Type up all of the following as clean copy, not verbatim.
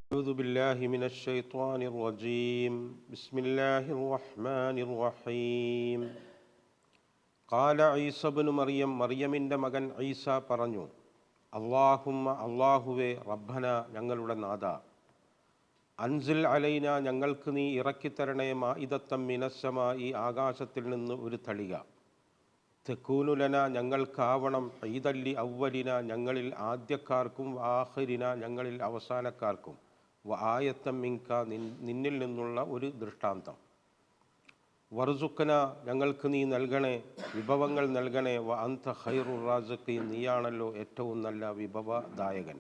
أعوذ بالله من الشيطان الرجيم بسم الله الرحمن الرحيم قال عيسى بن مريم മറിയമിൻ്റെ മകൻ ഈസ പറഞ്ഞു അല്ലാഹുമ്മ അല്ലാഹുവേ റബ്ബന ഞങ്ങളുടെ നാഥ അൻസിൽ അലൈന ഞങ്ങൾക്ക് നീ ഇറക്കിത്തരണേ മാഇദത്തം മിനസ്സമായി ആകാശത്തിൽ നിന്ന് ഒരു തളിക തെക്കൂനുലന ഞങ്ങൾക്കാവണം ഈദല്ലി അവലിന ഞങ്ങളിൽ ആദ്യക്കാർക്കും ആഖിരിന ഞങ്ങളിൽ അവസാനക്കാർക്കും വ ആയത്തം മിൻക നിന്നിൽ നിന്നുള്ള ഒരു ദൃഷ്ടാന്തം വർസുക്കന ഞങ്ങൾക്ക് നീ നൽകണേ വിഭവങ്ങൾ നൽകണേ വ അന്ത ഖൈറുർ റാസിഖീൻ നീയാണല്ലോ ഏറ്റവും നല്ല വിഭവദായകൻ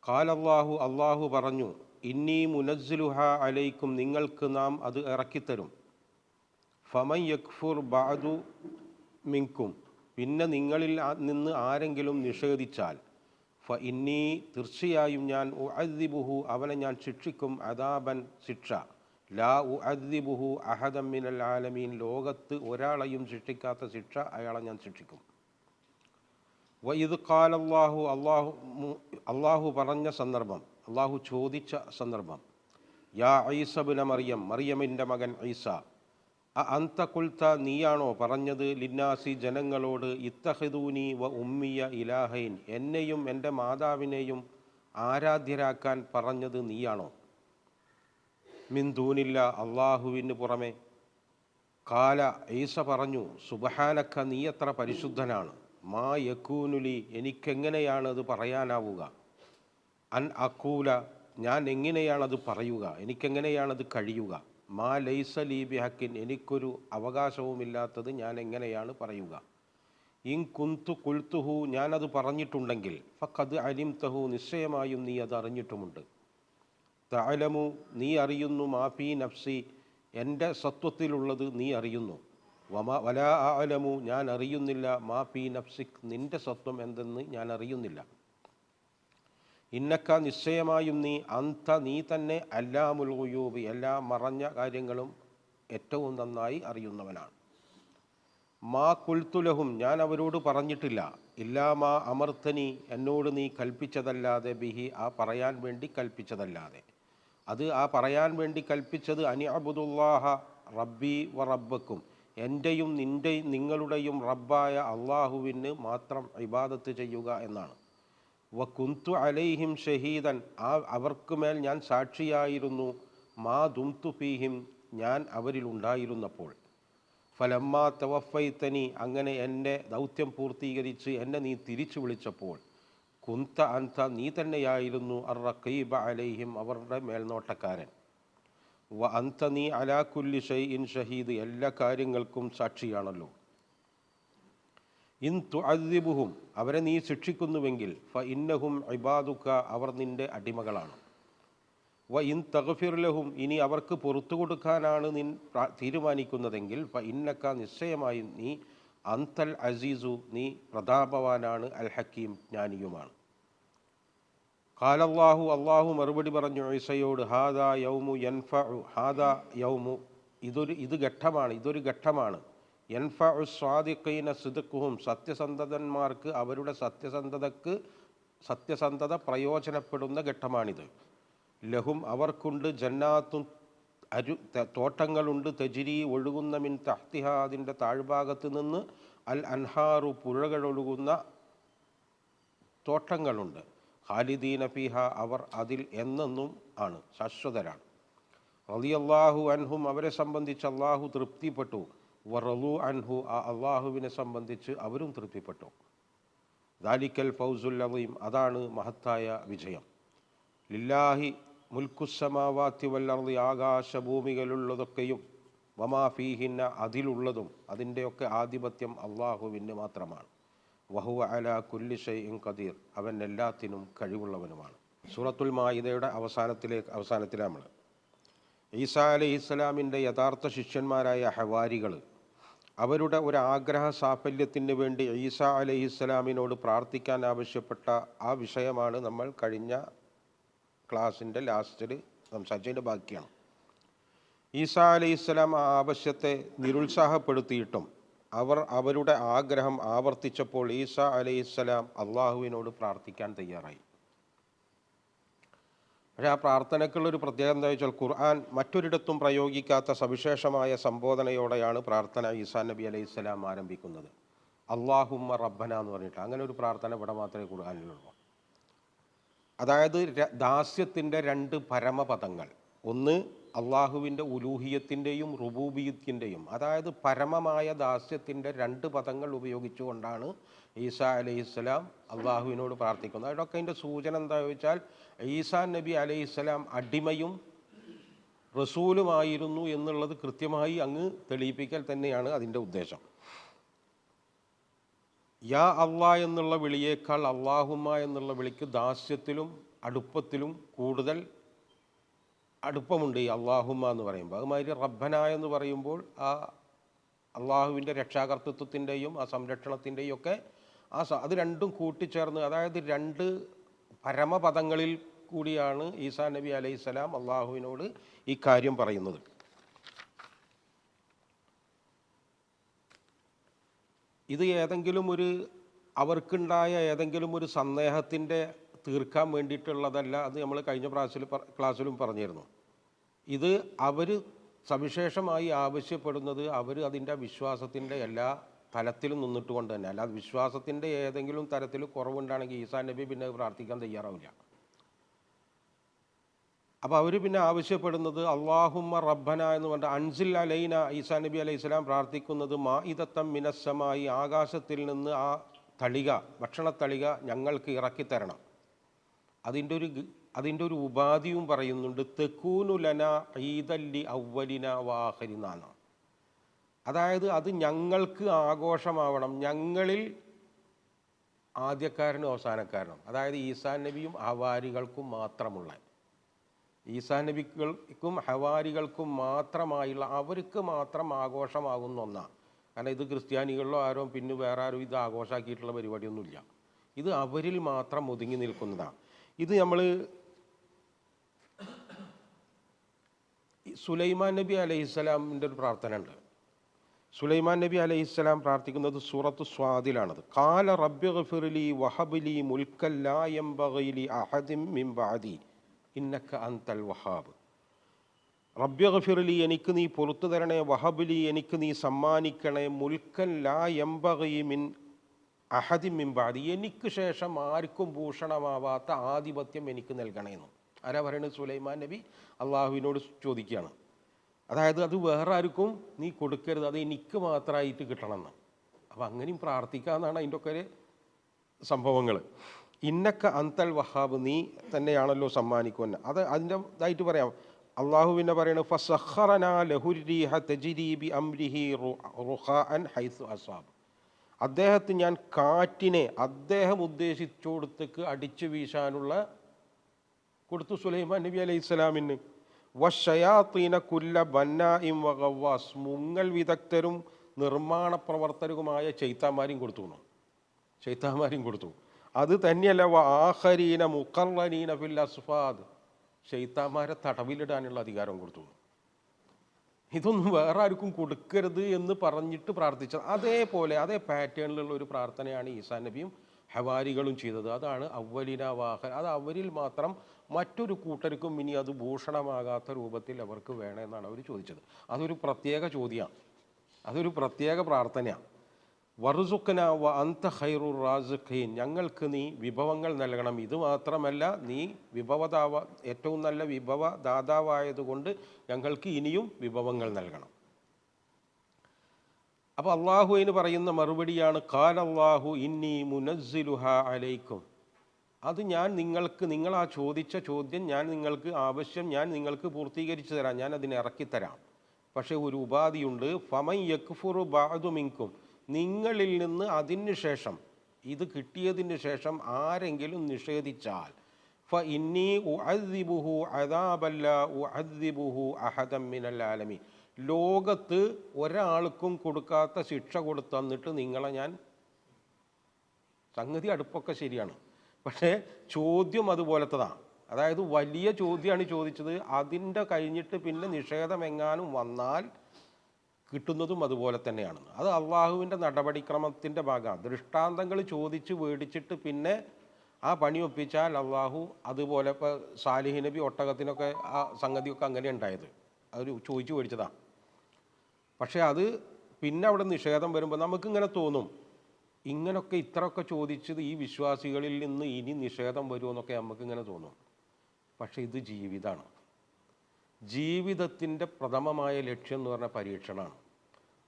ഖാലല്ലാഹു അല്ലാഹു പറഞ്ഞു ഇന്നി മുനസ്സിലുഹ അലൈക്കും നിങ്ങൾക്ക് നാം അത് ഇറക്കിത്തരും ഫമൻ യക്ഫുർ ബഅദു മിൻകും പിന്നെ നിങ്ങളിൽ നിന്ന് ആരെങ്കിലും നിഷേധിച്ചാൽ ഫ ഇന്നി തീർച്ചയായും ഞാൻ ഉഅദ്ദിബുഹു അവനെ ഞാൻ ശിക്ഷിക്കും അദാബൻ ശിക്ഷ ലാ ഉഅദ്ദിബുഹു അഹദൻ മിനൽ ആലമീൻ ലോകത്ത് ഒരാളെയും ശിക്ഷിക്കാത്ത ശിക്ഷ അയാളെ ഞാൻ ശിക്ഷിക്കും വ ഇദ് ഖാലല്ലാഹു അല്ലാഹു പറഞ്ഞ സന്ദർഭം അല്ലാഹു ചോദിച്ച സന്ദർഭം യാ ഈസ ഇബ്ന മറിയം മറിയമിൻ്റെ മകൻ ഈസ അന്ത ഖുൽത നീയാണോ പറഞ്ഞത് ലിന്നാസി ജനങ്ങളോട് ഇത്തഖിദൂനി വ ഉമ്മിയ ഇലാഹൈൻ എന്നെയും എൻ്റെ മാതാവിനെയും ആരാധ്യരാക്കാൻ പറഞ്ഞത് നീയാണോ മിൻ ദൂനില്ല അള്ളാഹുവിന് പുറമെ ഖാല ഈസ പറഞ്ഞു സുബ്ഹാനക നീ എത്ര പരിശുദ്ധനാണ് മാ യകൂനുലി എനിക്കെങ്ങനെയാണത് പറയാനാവുക അൻ അഖൂല ഞാൻ എങ്ങനെയാണത് പറയുക എനിക്കെങ്ങനെയാണത് കഴിയുക മാ ലൈസ ലീ ബിഹക്കിൻ എനിക്കൊരു അവകാശവുമില്ലാത്തത് ഞാൻ എങ്ങനെയാണ് പറയുക ഇൻ കുന്തു ഖുൽതുഹു ഞാനത് പറഞ്ഞിട്ടുണ്ടെങ്കിൽ ഫഖദ് അലിംതഹു നിശ്ചയമായും നീ അത് അറിഞ്ഞിട്ടുമുണ്ട് തഅലമു നീ അറിയുന്നു മാഫി നഫ്സി എൻ്റെ സത്വത്തിലുള്ളത് നീ അറിയുന്നു വലാ അഅലമു ഞാൻ അറിയുന്നില്ല മാഫി നഫ്സിക് നിൻ്റെ സത്വം എന്തെന്ന് ഞാൻ അറിയുന്നില്ല ഇന്നക്ക നിശ്ചയമായും നീ അന്ത നീ തന്നെ അല്ലാമുൽ ഗുയൂബ് എല്ലാ മറഞ്ഞ കാര്യങ്ങളും ഏറ്റവും നന്നായി അറിയുന്നവനാണ് മാ ഖുൽതുലഹും ഞാൻ അവരോട് പറഞ്ഞിട്ടില്ല ഇല്ലാ മാ അമർത്തനി എന്നോട് നീ കൽപ്പിച്ചതല്ലാതെ ബിഹി ആ പറയാൻ വേണ്ടി കൽപ്പിച്ചതല്ലാതെ അത് ആ പറയാൻ വേണ്ടി കൽപ്പിച്ചത് അനി അബ്ദുല്ലാഹ റബ്ബി വ റബ്ബക്കും എൻ്റെയും നിങ്ങളുടെയും റബ്ബായ അള്ളാഹുവിന് മാത്രം ഇബാദത്ത് ചെയ്യുക എന്നാണ് വ കുന്തു അലൈഹിം ഷഹീദൻ അവർക്ക് മേൽ ഞാൻ സാക്ഷിയായിരുന്നു മാ ദുംതു ഫീഹിം ഞാൻ അവരിലുണ്ടായിരുന്നപ്പോൾ ഫലമ്മാ തവഫൈതനി അങ്ങനെ എൻ്റെ ദൗത്യം പൂർത്തീകരിച്ച് എന്നെ നീ തിരിച്ചു വിളിച്ചപ്പോൾ കുന്ത അന്ത നീ തന്നെയായിരുന്നു അർ റഖീബ അലൈഹിം അവരുടെ മേൽനോട്ടക്കാരൻ വ അന്ത നീ അലാ കുല്ലി ഷൈഇൻ ഷഹീദ് എല്ലാ കാര്യങ്ങൾക്കും സാക്ഷിയാണല്ലോ ഇൻ തുഅദ്ദിബുഹും അവരെ നീ ശിക്ഷിക്കുന്നുവെങ്കിൽ ഫ ഇന്നഹും ഇബാദുക അവർ നിൻ്റെ അടിമകളാണ് വ ഇൻ തഗ്ഫിർ ലഹും ഇനി അവർക്ക് പുറത്തു കൊടുക്കാനാണ് നീ തീരുമാനിക്കുന്നതെങ്കിൽ ഫ ഇന്നക നിശ്ചയമായും നീ അന്തൽ അസീസു നീ പ്രതാപവാനാണ് അൽ ഹക്കീം ജ്ഞാനിയുമാണ് ഖാലല്ലാഹു അല്ലാഹു മറുപടി പറഞ്ഞു ഈസയോട് ഹാദാ യൗമു യൻഫഉ ഹാദാ യൗമു ഇതൊരു ഘട്ടമാണ് യൻഫഉ സ്വാദിഖീന സിദ്ഖുഹും സത്യസന്ധന്മാർക്ക് അവരുടെ സത്യസന്ധത പ്രയോജനപ്പെടുന്ന ഘട്ടമാണിത് ലഹും അവർക്കുണ്ട് ജന്നാത്തും തോട്ടങ്ങളുണ്ട് തജ്രി ഒഴുകുന്ന മിൻ തഹ്തിഹ അതിൻ്റെ താഴ്ഭാഗത്ത് നിന്ന് അൽ അൻഹാറു പുഴകളൊഴുകുന്ന തോട്ടങ്ങളുണ്ട് ഖാലിദീന ഫീഹ അവർ അതിൽ എന്നെന്നും ആണ് ശാശ്വതരാണ് റളിയല്ലാഹു അൻഹും അവരെ സംബന്ധിച്ച് അള്ളാഹു തൃപ്തിപ്പെട്ടു വറളു അൻഹു ആ അള്ളാഹുവിനെ സംബന്ധിച്ച് അവരും തൃപ്തിപ്പെട്ടു ദാലിക്കൽ ഫൗസുൽ അളീം അതാണ് മഹത്തായ വിജയം ലില്ലാഹി മുൽക്കുസ്സമാവാത്തി വല്ലർളി ആകാശഭൂമികളുള്ളതൊക്കെയും വമാ ഫീഹിന്ന അതിലുള്ളതും അതിൻ്റെയൊക്കെ ആധിപത്യം അള്ളാഹുവിന് മാത്രമാണ് വഹുവ അലാ കുല്ലി ഷൈഇൻ ഖദീർ അവൻ എല്ലാത്തിനും കഴിവുള്ളവനുമാണ് സൂറത്തുൽ മാഇദയുടെ അവസാനത്തിലാണ് നമ്മൾ ഈസാ അലൈഹിസ്സലാമിൻ്റെ യഥാർത്ഥ ശിഷ്യന്മാരായ ഹവാരികൾ അവരുടെ ഒരു ആഗ്രഹ സാഫല്യത്തിന് വേണ്ടി ഈസാ അലൈഹിസ്സലാമിനോട് പ്രാർത്ഥിക്കാൻ ആവശ്യപ്പെട്ട ആ വിഷയമാണ് നമ്മൾ കഴിഞ്ഞ ക്ലാസ്സിൻ്റെ ലാസ്റ്റിൽ സംസാരിച്ചതിൻ്റെ ബാക്കിയാണ്. ഈസാ അലൈഹിസ്സലാം ആ ആവശ്യത്തെ നിരുത്സാഹപ്പെടുത്തിയിട്ടും അവർ അവരുടെ ആഗ്രഹം ആവർത്തിച്ചപ്പോൾ ഈസാ അലൈഹിസ്സലാം അള്ളാഹുവിനോട് പ്രാർത്ഥിക്കാൻ തയ്യാറായി. പക്ഷേ ആ പ്രാർത്ഥനയ്ക്കുള്ളൊരു പ്രത്യേകത എന്താ വെച്ചാൽ ഖുർആൻ മറ്റൊരിടത്തും പ്രയോഗിക്കാത്ത സവിശേഷമായ സംബോധനയോടെയാണ് പ്രാർത്ഥന ഈസാ നബി അലൈഹിസ്സലാം ആരംഭിക്കുന്നത്. അള്ളാഹുമ്മ റബ്ബന എന്ന് പറഞ്ഞിട്ട്. അങ്ങനെ ഒരു പ്രാർത്ഥന ഇവിടെ മാത്രമേ ഖുർആനിലുള്ളൂ. അതായത് ദാസ്യത്തിൻ്റെ രണ്ട് പരമപദങ്ങൾ, ഒന്ന് അള്ളാഹുവിൻ്റെ ഉലൂഹിയത്തിൻ്റെയും റുബൂബിയത്തിൻ്റെയും, അതായത് പരമമായ ദാസ്യത്തിൻ്റെ രണ്ട് പദങ്ങൾ ഉപയോഗിച്ചുകൊണ്ടാണ് ഈസാ അലൈഹിസ്സലാം അള്ളാഹുവിനോട് പ്രാർത്ഥിക്കുന്നത്. അതൊക്കെ അതിൻ്റെ സൂചന എന്താ ചോദിച്ചാൽ ഈസാ നബി അലൈഹിസ്സലാം അടിമയും റസൂലുമായിരുന്നു എന്നുള്ളത് കൃത്യമായി അങ്ങ് തെളിയിപ്പിക്കൽ തന്നെയാണ് അതിൻ്റെ ഉദ്ദേശം. യാ അള്ളാ എന്നുള്ള വിളിയേക്കാൾ അള്ളാഹുമ്മ എന്നുള്ള വിളിക്ക് ദാസ്യത്തിലും അടുപ്പത്തിലും കൂടുതൽ അടുപ്പമുണ്ട് ഈ അള്ളാഹുമ്മ എന്ന് പറയുമ്പോൾ. അതുമാതിരി റബ്ബന എന്ന് പറയുമ്പോൾ ആ അള്ളാഹുവിൻ്റെ രക്ഷാകർത്തൃത്വത്തിൻ്റെയും ആ സംരക്ഷണത്തിൻ്റെയും ഒക്കെ അത് രണ്ടും കൂട്ടിച്ചേർന്ന്, അതായത് രണ്ട് പരമപദങ്ങളിൽ കൂടിയാണ് ഈസാ നബി അലൈഹിസ്സലാം അള്ളാഹുവിനോട് ഈ കാര്യം പറയുന്നത്. ഇത് ഏതെങ്കിലും ഒരു അവർക്കുണ്ടായ ഏതെങ്കിലും ഒരു സന്ദേഹത്തിൻ്റെ തീർക്കാൻ വേണ്ടിയിട്ടുള്ളതല്ല. അത് നമ്മൾ കഴിഞ്ഞ ക്ലാസ്സിലും പറഞ്ഞിരുന്നു. ഇത് അവർ സവിശേഷമായി ആവശ്യപ്പെടുന്നത് അവർ അതിൻ്റെ വിശ്വാസത്തിൻ്റെ എല്ലാ തലത്തിലും നിന്നിട്ട് കൊണ്ട് തന്നെ. അല്ലാതെ വിശ്വാസത്തിൻ്റെ ഏതെങ്കിലും തരത്തിൽ കുറവുണ്ടാണെങ്കിൽ ഈസാ നബി പിന്നെ പ്രാർത്ഥിക്കാൻ തയ്യാറാവില്ല. അപ്പോൾ അവർ പിന്നെ ആവശ്യപ്പെടുന്നത് അള്ളാഹുമ്മ റബ്ബന എന്ന് പറഞ്ഞാൽ അൻസിൽ അലൈന. ഈസാ നബി അലൈഹി സ്വലാം പ്രാർത്ഥിക്കുന്നത് മാഇദത്തം മിനസ്സമായി, ആകാശത്തിൽ നിന്ന് ആ തളിക, ഭക്ഷണത്തളിക ഞങ്ങൾക്ക് ഇറക്കിത്തരണം. അതിൻ്റെ ഒരു ഉപാധിയും പറയുന്നുണ്ട്. തെക്കൂനു ലന ഈദല്ലി അവലിന വാഹരിന. അതായത് അത് ഞങ്ങൾക്ക് ആഘോഷമാവണം, ഞങ്ങളിൽ ആദ്യക്കാരനും അവസാനക്കാരനും, അതായത് ഈസാ നബിയും ഹവാരികൾക്കും മാത്രമുള്ള, ഈസാ നബികൾക്കും ഹവാരികൾക്കും മാത്രമായുള്ള, അവർക്ക് മാത്രം ആഘോഷമാകുന്ന ഒന്നാണ്. കാരണം ഇത് ക്രിസ്ത്യാനികളിലോ ആരോ പിന്നെ വേറെ ആരും ഇത് ആഘോഷമാക്കിയിട്ടുള്ള പരിപാടിയൊന്നുമില്ല. ഇത് അവരിൽ മാത്രം ഒതുങ്ങി നിൽക്കുന്നതാണ്. ഇത് നമ്മൾ സുലൈമാൻ നബി അലൈഹിസ്സലാമിൻ്റെ ഒരു പ്രാർത്ഥന ഉണ്ട്. സുലൈമാൻ നബി അലൈഹിസ്സലാം പ്രാർത്ഥിക്കുന്നത് സൂറത്ത് സ്വാദിലാണത്. ഖാല റബ്ബി ഗ്ഫിർലി വഹബ്ലി മുൽക്കൻ ലാ യംബഗി ലി അഹദിൻ മിൻ ബഅദി ഇന്നക അൻതൽ വഹാബ്. റബ്ബി ഗ്ഫിർലി, എനിക്ക് നീ പുറത്തു തരണേ, വഹബ്ലി, എനിക്ക് നീ സമ്മാനിക്കണേ, മുൽക്കൻ ലാ യംബഗി മിൻ അഹദിൻ മിൻ ബഅദി, എനിക്ക് ശേഷം ആർക്കും ഭൂഷണമാവാത്ത ആധിപത്യം എനിക്ക് നൽകണേന്ന്. ആരാ പറയുന്നത്? സുലൈമാൻ നബി അള്ളാഹുവിനോട് ചോദിക്കുകയാണ്. അതായത് അത് വേറെ ആർക്കും നീ കൊടുക്കരുത്, അത് എനിക്ക് മാത്രമായിട്ട് കിട്ടണമെന്ന്. അപ്പം അങ്ങനെയും പ്രാർത്ഥിക്കാമെന്നാണ് അതിൻ്റെ ഒക്കെ ഒരു സംഭവങ്ങൾ. ഇന്നക്ക അന്തൽ വഹാബ്, നീ തന്നെയാണല്ലോ സമ്മാനിക്കുമെന്ന്. അത് അതിൻ്റെ ഇതായിട്ട് പറയാം. അള്ളാഹു പിന്നെ പറയുന്നത് ഫസഖറന ലഹുരീഹ തജ്രി ബി അംരിഹി റുഖാഅൻ ഹൈസു അസാബ്. അദ്ദേഹത്തിന് ഞാൻ കാറ്റിനെ അദ്ദേഹം ഉദ്ദേശിച്ചോടത്തേക്ക് അടിച്ചു വീശാനുള്ള കൊടുത്തു സുലൈമാൻ നബി അലൈഹി സ്വലാമിന്. വശയാത്തീന കുല്ല ബന്നാഇം വഗവാസ്, മുങ്ങൽ വിദഗ്ധരും നിർമ്മാണ പ്രവർത്തകരുമായ ചൈത്താന്മാരെയും കൊടുത്തു. അത് തന്നെയല്ല ആഖരീന മുഖർറനീന ഫിൽ അസ്ഫാദ്, ശൈത്താന്മാരെ തടവിലിടാനുള്ള അധികാരം കൊടുത്തു. ഇതൊന്നും വേറെ ആർക്കും കൊടുക്കരുത് എന്ന് പറഞ്ഞിട്ട് പ്രാർത്ഥിച്ചത്. അതേപോലെ അതേ പാറ്റേണിലുള്ള ഒരു പ്രാർത്ഥനയാണ് ഈസാ നബിയും ഹവാരികളും ചെയ്തത്. അതാണ് അവലിന വാഹൻ. അത് അവരിൽ മാത്രം, മറ്റൊരു കൂട്ടർക്കും ഇനി അത് ഭൂഷണമാകാത്ത രൂപത്തിൽ അവർക്ക് വേണമെന്നാണ് അവർ ചോദിച്ചത്. അതൊരു പ്രത്യേക ചോദ്യമാണ്, അതൊരു പ്രത്യേക പ്രാർത്ഥനയാണ്. വറുസുഖന വ അന്ത ഖൈറുർ റാസിഖീൻ, ഞങ്ങൾക്ക് നീ വിഭവങ്ങൾ നൽകണം. ഇത് മാത്രമല്ല, നീ ഏറ്റവും നല്ല വിഭവ ദാതാവായതുകൊണ്ട് ഞങ്ങൾക്ക് ഇനിയും വിഭവങ്ങൾ നൽകണം. അപ്പോൾ അള്ളാഹുവിന് പറയുന്ന മറുപടിയാണ് ഖാല അല്ലാഹു ഇന്നി മുനസ്സിലുഹ അലൈക്കും. അത് ഞാൻ നിങ്ങൾ ആ ചോദിച്ച ചോദ്യം ഞാൻ നിങ്ങൾക്ക് പൂർത്തീകരിച്ചു തരാം, ഞാൻ അതിനെ ഇറക്കിത്തരാം. പക്ഷേ ഒരു ഉപാധിയുണ്ട്. ഫമൻ യക്ഫുറു ബഅദു മിൻകും, നിങ്ങളിൽ നിന്ന് അതിന് ശേഷം, ഇത് കിട്ടിയതിന് ശേഷം ആരെങ്കിലും നിഷേധിച്ചാൽ ഫ ഇന്നി ഉഅദ്ദിബുഹു അദാബൻ ലാ ഉഅദ്ദിബുഹു അഹദൻ മിനൽ ആലമീൻ, ലോകത്ത് ഒരാൾക്കും കൊടുക്കാത്ത ശിക്ഷ കൊടുത്തന്നിട്ട് നിങ്ങളെ ഞാൻ, സംഗതി അടുപ്പൊക്കെ ശരിയാണ്, പക്ഷേ ചോദ്യം അതുപോലത്തതാണ്. അതായത് വലിയ ചോദ്യമാണ് ചോദിച്ചത്. അതിൻ്റെ കഴിഞ്ഞിട്ട് പിന്നെ നിഷേധം എങ്ങാനും വന്നാൽ കിട്ടുന്നതും അതുപോലെ തന്നെയാണ്. അത് അള്ളാഹുവിൻ്റെ നടപടിക്രമത്തിൻ്റെ ഭാഗമാണ്. ദൃഷ്ടാന്തങ്ങൾ ചോദിച്ച് മേടിച്ചിട്ട് പിന്നെ ആ പണി ഒപ്പിച്ചാൽ അള്ളാഹു അതുപോലെ ഇപ്പോൾ സാലിഹ് നബി ഒട്ടകത്തിനൊക്കെ ആ സംഗതിയൊക്കെ അങ്ങനെ ഉണ്ടായത്, അവർ ചോദിച്ചു മേടിച്ചതാണ്. പക്ഷേ അത് പിന്നെ അവിടെ നിഷേധം വരുമ്പോൾ നമുക്കിങ്ങനെ തോന്നും, ഇങ്ങനൊക്കെ ഇത്രയൊക്കെ ചോദിച്ചത് ഈ വിശ്വാസികളിൽ നിന്ന് ഇനി നിഷേധം വരുമെന്നൊക്കെ നമുക്കിങ്ങനെ തോന്നും. പക്ഷേ ഇത് ജീവിതമാണ്. ജീവിതത്തിൻ്റെ പ്രഥമമായ ലക്ഷ്യം എന്ന് പറഞ്ഞാൽ പരീക്ഷണമാണ്.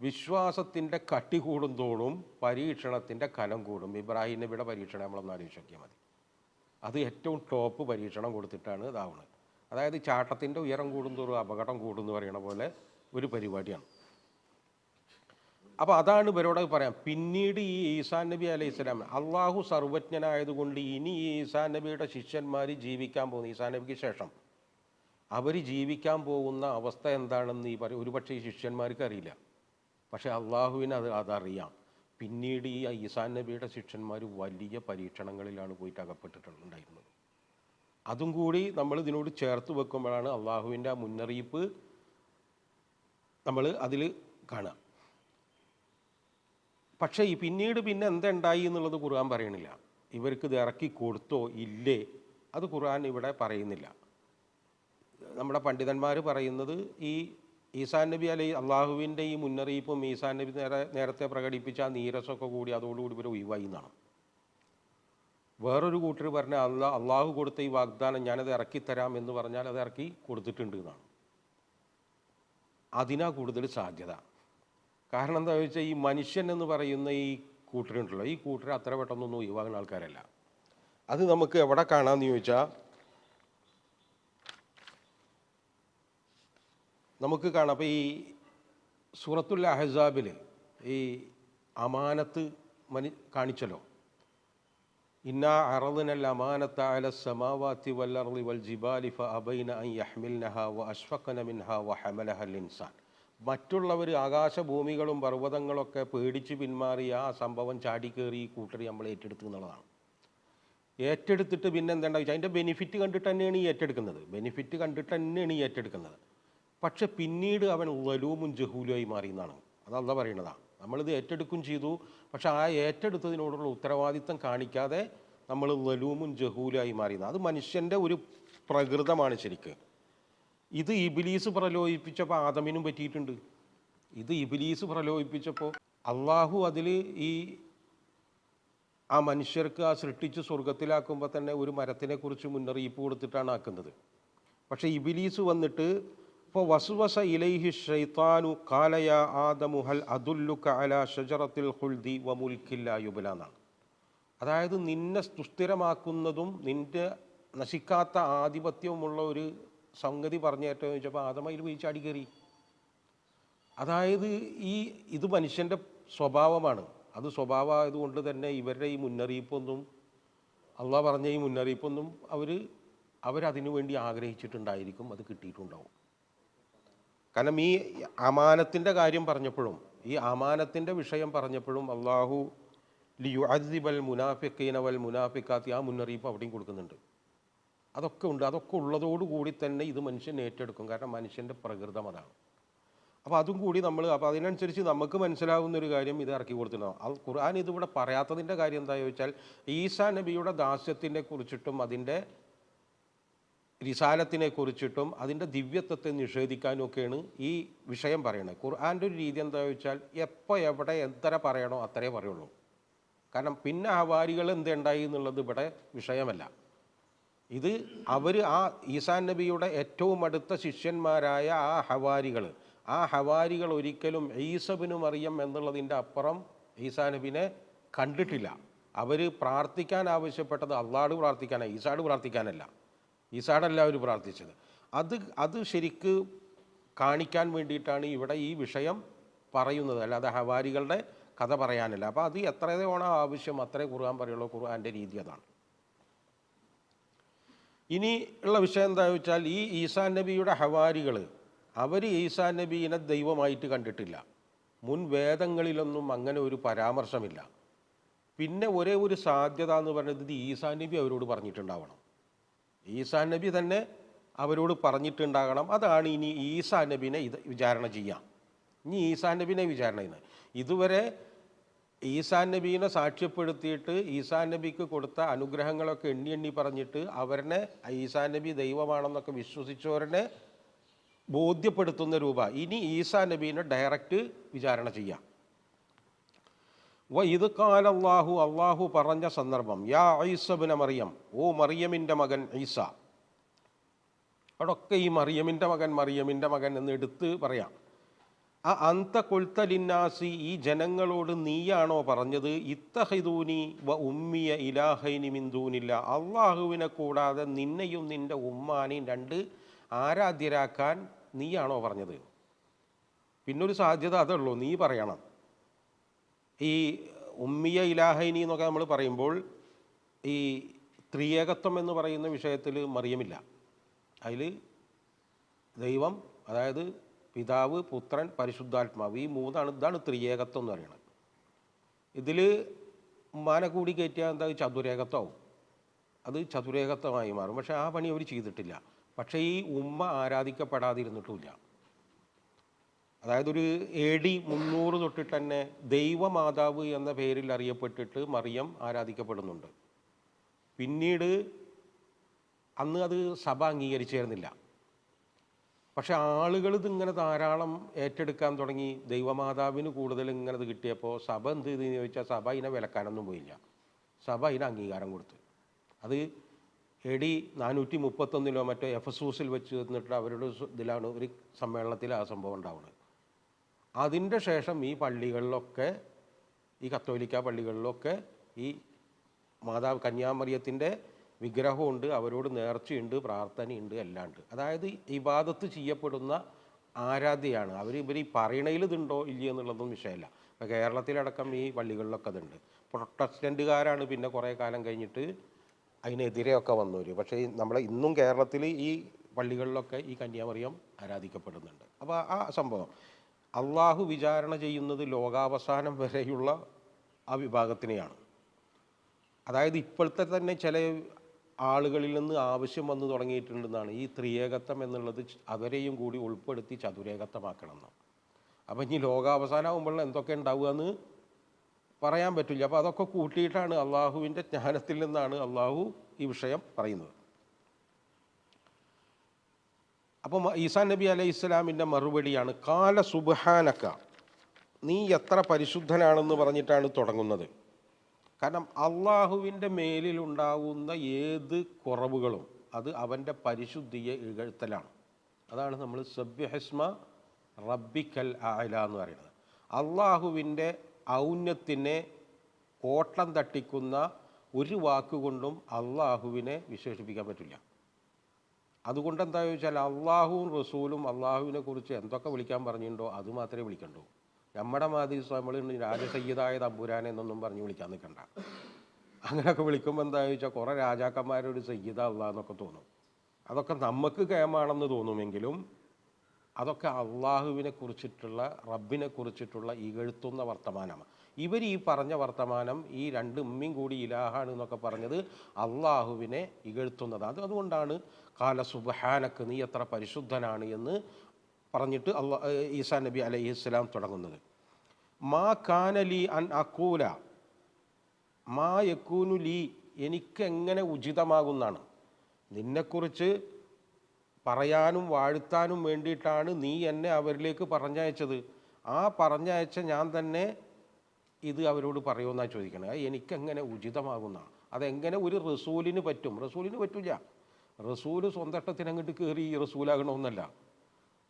വിശ്വാസത്തിൻ്റെ കട്ടി കൂടുന്തോറും പരീക്ഷണത്തിൻ്റെ കനം കൂടും. ഇബ്രാഹിം നബിയുടെ പരീക്ഷണം നമ്മളൊന്ന് ആലോചിച്ചാൽ മതി. അത് ഏറ്റവും ടോപ്പ് പരീക്ഷണം കൊടുത്തിട്ടാണ് ഇതാവുന്നത്. അതായത് ചാട്ടത്തിൻ്റെ ഉയരം കൂടുന്തോറും അപകടം കൂടുമെന്ന് പറയുന്ന പോലെ ഒരു പരിപാടിയാണ്. അപ്പോൾ അതാണ് ഇവരോട് പറയാം. പിന്നീട് ഈ ഈസാ നബി അലൈഹി സ്വലാം അള്ളാഹു സർവജ്ഞനായതുകൊണ്ട് ഇനി ഈ ഈസാ നബിയുടെ ശിഷ്യന്മാർ ജീവിക്കാൻ പോകുന്ന, ഈസാ നബിക്ക് ശേഷം അവർ ജീവിക്കാൻ പോകുന്ന അവസ്ഥ എന്താണെന്ന് ഒരുപക്ഷെ ഈ ശിഷ്യന്മാർക്ക് അറിയില്ല. പക്ഷേ അള്ളാഹുവിന് അതറിയാം. പിന്നീട് ഈ ഈസാ നബിയുടെ ശിഷ്യന്മാർ വലിയ പരീക്ഷണങ്ങളിലാണ് പോയിട്ട് അകപ്പെട്ടിട്ടുണ്ടായിരുന്നത്. അതും കൂടി നമ്മൾ ഇതിനോട് ചേർത്ത് വെക്കുമ്പോഴാണ് അള്ളാഹുവിൻ്റെ ആ മുന്നറിയിപ്പ് നമ്മൾ അതിൽ കാണുക. പക്ഷേ ഈ പിന്നീട് പിന്നെ എന്തുണ്ടായി എന്നുള്ളത് ഖുർആൻ പറയണില്ല. ഇവർക്ക് ഇത് ഇറക്കി കൊടുത്തോ ഇല്ലേ, അത് ഖുർആൻ ഇവിടെ പറയുന്നില്ല. നമ്മുടെ പണ്ഡിതന്മാർ പറയുന്നത് ഈ ഈസാ നബി അള്ളാഹുവിൻ്റെ ഈ മുന്നറിയിപ്പും ഈസാ നബി നേരത്തെ പ്രകടിപ്പിച്ച ആ നീരസമൊക്കെ കൂടി അതോടുകൂടി ഇവർ ഒഴിവായി എന്നാണ്. വേറൊരു കൂട്ടർ പറഞ്ഞ അള്ളാഹു കൊടുത്ത ഈ വാഗ്ദാനം ഞാനത് ഇറക്കിത്തരാം എന്ന് പറഞ്ഞാൽ അത് ഇറക്കി കൊടുത്തിട്ടുണ്ട് എന്നാണ്. അതിനാ കൂടുതൽ സാധ്യത. കാരണം എന്താ വെച്ചാൽ ഈ മനുഷ്യൻ എന്ന് പറയുന്ന ഈ കൂട്ടരുണ്ടല്ലോ, ഈ കൂട്ടർ അത്ര പെട്ടെന്നൊന്നും ഒഴിവാകുന്ന ആൾക്കാരല്ല. അത് നമുക്ക് എവിടെ കാണാമെന്ന് ചോദിച്ചാൽ നമുക്ക് കാണാം. അപ്പോൾ ഈ സൂറത്തുൽ അഹ്സാബിൽ ഈ അമാനത്ത് കാണിച്ചല്ലോ. ഇന്നാ അറദ്നൽ അമാനത അല സമാവാതി വൽ അർളി വൽ ജിബാലി ഫഅബൈന അൻ യഹ്മിൽനഹാ വഅശ്ഫഖന മിൻഹാ വഹമലഹൽ ഇൻസാൻ. മറ്റുള്ളവർ ആകാശഭൂമികളും പർവ്വതങ്ങളൊക്കെ പേടിച്ച് പിന്മാറിയ ആ സംഭവം ചാടിക്കേറി ഈ കൂട്ടർ നമ്മൾ ഏറ്റെടുത്തു എന്നുള്ളതാണ്. ഏറ്റെടുത്തിട്ട് പിന്നെ എന്താ വെച്ചാൽ അതിൻ്റെ ബെനിഫിറ്റ് കണ്ടിട്ട് തന്നെയാണ് ഈ ഏറ്റെടുക്കുന്നത്. പക്ഷെ പിന്നീട് അവൻ വലൂമും ജഹൂലുമായി മാറി എന്നാണ് അത് അള്ളാഹ് പറയുന്നതാണ്. നമ്മളിത് ഏറ്റെടുക്കും ചെയ്തു, പക്ഷെ ആ ഏറ്റെടുത്തതിനോടുള്ള ഉത്തരവാദിത്തം കാണിക്കാതെ നമ്മൾ വലൂമും ജഹൂലായി മാറിയെന്ന്. അത് മനുഷ്യൻ്റെ ഒരു പ്രകൃതമാണ് ശരിക്ക്. ഇത് ഇബ്ലീസ് പ്രലോഭിപ്പിച്ചപ്പോൾ ആദമിനും പറ്റിയിട്ടുണ്ട്. ഇത് ഇബ്ലീസ് പ്രലോഭിപ്പിച്ചപ്പോൾ അള്ളാഹു അതിൽ ആ മനുഷ്യർക്ക് ആ സൃഷ്ടിച്ച് സ്വർഗത്തിലാക്കുമ്പോൾ തന്നെ ഒരു മരത്തിനെക്കുറിച്ച് മുന്നറിയിപ്പ് കൊടുത്തിട്ടാണ് ആക്കുന്നത്. പക്ഷേ ഇബ്ലീസ് വന്നിട്ട് ഇപ്പോൾ വസ്വസ ഇലൈഹി ശൈത്താനു ഖാല യാ ആദമു ഹൽ അദുല്ലുക അലാ ഷജറത്തിൽ ഖുൽദി വ മുൽക്കിൻ ലാ യുബ്ല എന്നാണ്. അതായത് നിന്നെ സുസ്ഥിരമാക്കുന്നതും നിൻ്റെ നശിക്കാത്ത ആധിപത്യവുമുള്ള ഒരു സംഗതി പറഞ്ഞേറ്റോ ചോദിച്ചപ്പോൾ ആദം അതിൽ പോയി ചാടി കയറി. അതായത് ഇത് മനുഷ്യൻ്റെ സ്വഭാവമാണ്. അത് സ്വഭാവമായതുകൊണ്ട് തന്നെ ഇവരുടെ ഈ മുന്നറിയിപ്പൊന്നും അള്ളാഹ് പറഞ്ഞ ഈ മുന്നറിയിപ്പൊന്നും അവരതിനു വേണ്ടി ആഗ്രഹിച്ചിട്ടുണ്ടായിരിക്കും, അത് കിട്ടിയിട്ടുണ്ടാവും. കാരണം ഈ അമാനത്തിൻ്റെ കാര്യം പറഞ്ഞപ്പോഴും ഈ അമാനത്തിൻ്റെ വിഷയം പറഞ്ഞപ്പോഴും അള്ളാഹു ലിയുഅദ്ദിബൽ മുനാഫിഖീന വൽ മുനാഫിഖാത്തി ആ മുന്നറിയിപ്പ് അവിടെയും കൊടുക്കുന്നുണ്ട്. അതൊക്കെ ഉണ്ട്. അതൊക്കെ ഉള്ളതോടുകൂടി തന്നെ ഇത് മനുഷ്യൻ ഏറ്റെടുക്കും. കാരണം മനുഷ്യൻ്റെ പ്രകൃതം അതാണ്. അപ്പോൾ അതും കൂടി അപ്പോൾ അതിനനുസരിച്ച് നമുക്ക് മനസ്സിലാവുന്നൊരു കാര്യം ഇത് ഇറക്കി കൊടുത്തിട്ടുണ്ടാവും. ഖുർആൻ ഇതിവിടെ പറയാത്തതിൻ്റെ കാര്യം എന്താ ചോദിച്ചാൽ ഈസാ നബിയുടെ ദാസ്യത്തിനെ കുറിച്ചിട്ടും അതിൻ്റെ റിസാലത്തിനെ കുറിച്ചിട്ടും അതിൻ്റെ ദിവ്യത്വത്തെ നിഷേധിക്കാനും ഒക്കെയാണ് ഈ വിഷയം പറയുന്നത്. ഖുർആൻ്റെ ഒരു രീതി എന്താ ചോദിച്ചാൽ എപ്പോൾ എവിടെ എത്ര പറയണോ അത്രേ പറയുള്ളൂ. കാരണം പിന്നെ ഹവാരികൾ എന്തുണ്ടായി എന്നുള്ളത് ഇവിടെ വിഷയമല്ല. ഇത് അവർ ആ ഈസാ നബിയുടെ ഏറ്റവും അടുത്ത ശിഷ്യന്മാരായ ആ ഹവാരികൾ ഒരിക്കലും ഈസബിനു മറിയം എന്നുള്ളതിൻ്റെ അപ്പുറം ഈസാ നബിനെ കണ്ടിട്ടില്ല. അവർ പ്രാർത്ഥിക്കാൻ ആവശ്യപ്പെട്ടത് അള്ളാഹോട് പ്രാർത്ഥിക്കാനാണ്, ഈസാട് പ്രാർത്ഥിക്കാനല്ല. ഈസാടല്ല അവർ പ്രാർത്ഥിച്ചത്. അത് ശരിക്ക് കാണിക്കാൻ വേണ്ടിയിട്ടാണ് ഇവിടെ ഈ വിഷയം പറയുന്നത്, അല്ലാതെ ഹവാരികളുടെ കഥ പറയാനല്ല. അപ്പോൾ അത് എത്ര തവണ ആവശ്യം അത്രേ ഖുർആൻ പറയുള്ളൂ. ഖുർആൻ്റെ രീതി അതാണ്. ഇനി ഉള്ള വിഷയം എന്താ വെച്ചാൽ ഈ ഈസാ നബിയുടെ ഹവാരികൾ അവർ ഈസാ നബീനെ ദൈവമായിട്ട് കണ്ടിട്ടില്ല. മുൻ വേദങ്ങളിലൊന്നും അങ്ങനെ ഒരു പരാമർശമില്ല. പിന്നെ ഒരേ ഒരു സാധ്യത എന്ന് പറയുന്നത് ഇത് ഈസാ നബി അവരോട് പറഞ്ഞിട്ടുണ്ടാവണം. ഈസാ നബി തന്നെ അവരോട് പറഞ്ഞിട്ടുണ്ടാകണം. അതാണ് ഇനി ഈസാ നബിനെ ഇത് വിചാരണ ചെയ്യാം. ഇനി ഈസാ നബിനെ വിചാരണ ചെയ്യുന്നത്. ഇതുവരെ ഈസാ നബീനെ സാക്ഷ്യപ്പെടുത്തിയിട്ട് ഈസാ നബിക്ക് കൊടുത്ത അനുഗ്രഹങ്ങളൊക്കെ എണ്ണി എണ്ണി പറഞ്ഞിട്ട് അവരെ ഈസാ നബി ദൈവമാണെന്നൊക്കെ വിശ്വസിച്ചവരെ ബോധ്യപ്പെടുത്തുന്ന രൂപ ഇനി ഈസാ നബീനെ ഡയറക്റ്റ് വിചാരണ ചെയ്യാം. ഇത് കാലല്ലാഹു, അള്ളാഹു പറഞ്ഞ സന്ദർഭം, യാ ഈസബ്ന മറിയം, ഓ മറിയമിൻ്റെ മകൻ ഈസ. അവിടൊക്കെ ഈ മറിയമിൻ്റെ മകൻ എന്ന് എടുത്ത് പറയാം. ആ അന്ത കൊൽത്തലിന്നാസി, ഈ ജനങ്ങളോട് നീയാണോ പറഞ്ഞത്, ഇത്തഹിദൂനി വ ഉമ്മിയ ഇലാഹൈനി മിൻ ദൂനില്ല, അള്ളാഹുവിനെ കൂടാതെ നിന്നെയും നിൻ്റെ ഉമ്മാനെയും രണ്ട് ആരാധ്യരാക്കാൻ നീയാണോ പറഞ്ഞത്? പിന്നൊരു സാധ്യത അതുള്ളൂ, നീ പറയണം. ഈ ഉമ്മിയ ഇലാഹൈനി എന്നൊക്കെ നമ്മൾ പറയുമ്പോൾ ഈ ത്രിയേകത്വം എന്ന് പറയുന്ന വിഷയത്തിൽ മറിയമില്ല. അതിൽ ദൈവം, അതായത് പിതാവ്, പുത്രൻ, പരിശുദ്ധാത്മാവ്, ഈ മൂന്നാണ്. ഇതാണ് ത്രിയേകത്വം എന്ന് പറയുന്നത്. ഇതിൽ ഉമ്മാനെ കൂടി കയറ്റിയാൽ എന്താ ചതുരേകത്വമാവും, അത് ചതുരേകത്വമായി മാറും. പക്ഷേ ആ പണി അവർ ചെയ്തിട്ടില്ല. പക്ഷേ ഈ ഉമ്മ ആരാധിക്കപ്പെടാതിരുന്നിട്ടുമില്ല. അതായത് ഒരു AD 300 തൊട്ടിട്ട് തന്നെ ദൈവമാതാവ് എന്ന പേരിൽ അറിയപ്പെട്ടിട്ട് മറിയം ആരാധിക്കപ്പെടുന്നുണ്ട്. പിന്നീട് അന്ന് അത് സഭ അംഗീകരിച്ചിരുന്നില്ല. പക്ഷെ ആളുകൾ ഇതിങ്ങനെ ധാരാളം ഏറ്റെടുക്കാൻ തുടങ്ങി. ദൈവമാതാവിന് കൂടുതൽ ഇങ്ങനെ ഇത് കിട്ടിയപ്പോൾ സഭ എന്ത് ചെയ്തെന്ന് ചോദിച്ചാൽ സഭ ഇതിനെ വിലക്കാനൊന്നും പോയില്ല. സഭ ഇതിന് അംഗീകാരം കൊടുത്തു. അത് AD 431 മറ്റോ എഫസൂസിൽ വെച്ച് നിന്നിട്ട് അവരുടെ ഇതിലാണ് ഒരു സമ്മേളനത്തിൽ ആ സംഭവം ഉണ്ടാവുന്നത്. അതിൻ്റെ ശേഷം ഈ പള്ളികളിലൊക്കെ, ഈ കത്തോലിക്ക പള്ളികളിലൊക്കെ ഈ മാതാവ് കന്യാമറിയത്തിൻ്റെ വിഗ്രഹമുണ്ട്, അവരോട് നേർച്ചയുണ്ട്, പ്രാർത്ഥനയുണ്ട്, എല്ലാം ഉണ്ട്. അതായത് ഇബാദത്ത് ചെയ്യപ്പെടുന്ന ആരാധ്യയാണ്. ഇവർ ഈ പറയണയിൽ ഇതുണ്ടോ ഇല്ലയോ എന്നുള്ളതൊന്നും വിഷയമല്ല. ഇപ്പോൾ കേരളത്തിലടക്കം ഈ പള്ളികളിലൊക്കെ അതുണ്ട്. പ്രൊട്ടസ്റ്റൻറ്റുകാരാണ് പിന്നെ കുറേ കാലം കഴിഞ്ഞിട്ട് അതിനെതിരെയൊക്കെ വന്നവർ. പക്ഷേ നമ്മളെ ഇന്നും കേരളത്തിൽ ഈ പള്ളികളിലൊക്കെ ഈ കന്യാമറിയം ആരാധിക്കപ്പെടുന്നുണ്ട്. അപ്പോൾ ആ സംഭവം അള്ളാഹു വിചാരണ ചെയ്യുന്നത് ലോകാവസാനം വരെയുള്ള ആ വിഭാഗത്തിനെയാണ്. അതായത് ഇപ്പോഴത്തെ തന്നെ ചില ആളുകളിൽ നിന്ന് ആവശ്യം വന്നു തുടങ്ങിയിട്ടുണ്ടെന്നാണ് ഈ ത്രിയേകത്വം എന്നുള്ളത് അവരെയും കൂടി ഉൾപ്പെടുത്തി ചതുരേകത്വമാക്കണമെന്ന്. അപ്പം ഇനി ലോകാവസാനമാകുമ്പോൾ എന്തൊക്കെ ഉണ്ടാവുക എന്ന് പറയാൻ പറ്റില്ല. അപ്പോൾ അതൊക്കെ കൂട്ടിയിട്ടാണ് അള്ളാഹുവിൻ്റെ ജ്ഞാനത്തിൽ നിന്നാണ് അള്ളാഹു ഈ വിഷയം പറയുന്നത്. അപ്പം ഈസാ നബി അലൈഹി ഇസ്ലാമിൻ്റെ മറുപടിയാണ് കാല സുബ്ഹാനക, നീ എത്ര പരിശുദ്ധനാണെന്ന് പറഞ്ഞിട്ടാണ് തുടങ്ങുന്നത്. കാരണം അള്ളാഹുവിൻ്റെ മേലിലുണ്ടാകുന്ന ഏത് കുറവുകളും അത് അവൻ്റെ പരിശുദ്ധിയെ ഇകഴ്ത്തലാണ്. അതാണ് നമ്മൾ സബ്ബിഹിസ്മ റബ്ബിക്കൽ അഅല എന്ന് പറയുന്നത്. അള്ളാഹുവിൻ്റെ ഔന്നത്തിനെ കോട്ടം തട്ടിക്കുന്ന ഒരു വാക്കുകൊണ്ടും അള്ളാഹുവിനെ വിശേഷിപ്പിക്കാൻ പറ്റില്ല. അതുകൊണ്ട് എന്താ ചോദിച്ചാൽ അള്ളാഹുവും റസൂലും അള്ളാഹുവിനെ കുറിച്ച് എന്തൊക്കെ വിളിക്കാൻ പറഞ്ഞിട്ടുണ്ടോ അത് മാത്രമേ വിളിക്കണ്ടൂ. നമ്മുടെ മാതിരി നമ്മൾ രാജസയ്യിദായ തമ്പുരാനെ എന്നൊന്നും പറഞ്ഞ് വിളിക്കാൻ നിൽക്കണ്ട. അങ്ങനെയൊക്കെ വിളിക്കുമ്പോൾ എന്താ ചോദിച്ചാൽ കുറേ രാജാക്കന്മാരൊരു സയ്യിദ അള്ളാഹ് എന്നൊക്കെ തോന്നും. അതൊക്കെ നമുക്ക് കേമാണെന്ന് തോന്നുമെങ്കിലും അതൊക്കെ അള്ളാഹുവിനെ കുറിച്ചിട്ടുള്ള, റബ്ബിനെ കുറിച്ചിട്ടുള്ള ഇകഴ്ത്തുന്ന വർത്തമാനമാണ്. ഇവർ ഈ പറഞ്ഞ വർത്തമാനം ഈ രണ്ട് ഉമ്മയും കൂടി ഇലാഹാണ് എന്നൊക്കെ പറഞ്ഞത് അള്ളാഹുവിനെ ഇകഴ്ത്തുന്നതാണ്. അതുകൊണ്ടാണ് കാല സുബ്ഹാനക്ക്, നീ എത്ര പരിശുദ്ധനാണ് എന്ന് പറഞ്ഞിട്ട് ഈസാ നബി അലൈഹിസ്സലാം തുടങ്ങുന്നത്. മാ കാനലി അൻ അക്കൂല മാ യക്കൂനു ലീ, എനിക്കെങ്ങനെ ഉചിതമാകുന്നാണ്. നിന്നെക്കുറിച്ച് പറയാനും വാഴ്ത്താനും വേണ്ടിയിട്ടാണ് നീ എന്നെ അവരിലേക്ക് പറഞ്ഞയച്ചത്. ആ പറഞ്ഞയച്ച ഞാൻ തന്നെ ഇത് അവരോട് പറയുമെന്നാണ് ചോദിക്കണത്. അത് എനിക്കെങ്ങനെ ഉചിതമാകുന്നതാണ്. അതെങ്ങനെ ഒരു റസൂലിന് പറ്റും? റസൂലിന് പറ്റില്ല. റസൂല് സ്വന്തട്ടത്തിന് അങ്ങോട്ട് കയറി ഈ റസൂലാകണമെന്നല്ല.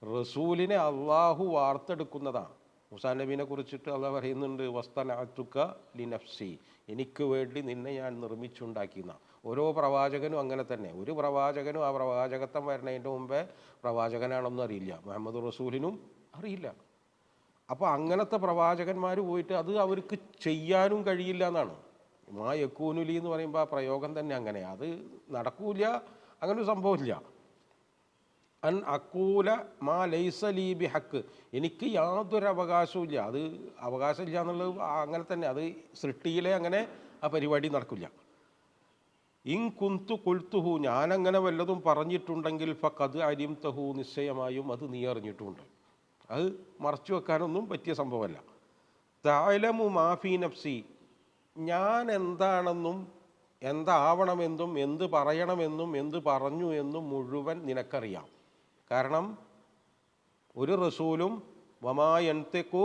റസൂലിനെ അള്ളാഹു വാർത്തെടുക്കുന്നതാണ്. മൂസാ നബീനെ കുറിച്ചിട്ട് അള്ളാഹ് പറയുന്നുണ്ട്, വസ്തനഅതുക ലിനഫ്സി, എനിക്ക് വേണ്ടി നിന്നെ ഞാൻ നിർമ്മിച്ചുണ്ടാക്കിയെന്ന. ഓരോ പ്രവാചകനും അങ്ങനെ തന്നെ. ഒരു പ്രവാചകനും ആ പ്രവാചകത്വം വരുന്നതിൻ്റെ മുമ്പേ പ്രവാചകനാണെന്നും അറിയില്ല, മുഹമ്മദ് റസൂലിനും അറിയില്ല. അപ്പോൾ അങ്ങനത്തെ പ്രവാചകന്മാർ പോയിട്ട് അത് അവർക്ക് ചെയ്യാനും കഴിയില്ല എന്നാണ്. മാ യക്കൂനുലി എന്ന് പറയുമ്പോൾ ആ പ്രയോഗം തന്നെ അങ്ങനെ, അത് നടക്കൂല, അങ്ങനൊരു സംഭവമില്ല. അൻ അക്കൂല മാ ലൈസ ലീ ബി ഹക്ക്, എനിക്ക് യാതൊരു അവകാശവും ഇല്ല. അത് അവകാശമില്ല എന്നുള്ളത് അങ്ങനെ തന്നെ, അത് സൃഷ്ടിയിലെ അങ്ങനെ ആ പരിപാടി നടക്കില്ല. ഇൻ കുന്തു കുൽത്തുഹു, ഞാനങ്ങനെ വല്ലതും പറഞ്ഞിട്ടുണ്ടെങ്കിൽ ഫഖദ് അലിംതഹു, നിശ്ചയമായും അത് നീ അറിഞ്ഞിട്ടുണ്ട്. അത് മറച്ചു വെക്കാനൊന്നും പറ്റിയ സംഭവമല്ല. തഅലമു മാഫി നഫ്സി, ഞാൻ എന്താണെന്നും എന്താവണമെന്നും എന്ത് പറയണമെന്നും എന്ത് പറഞ്ഞു എന്നും മുഴുവൻ നിനക്കറിയാം. കാരണം ഒരു റസൂലും വമാ യൻതിഖു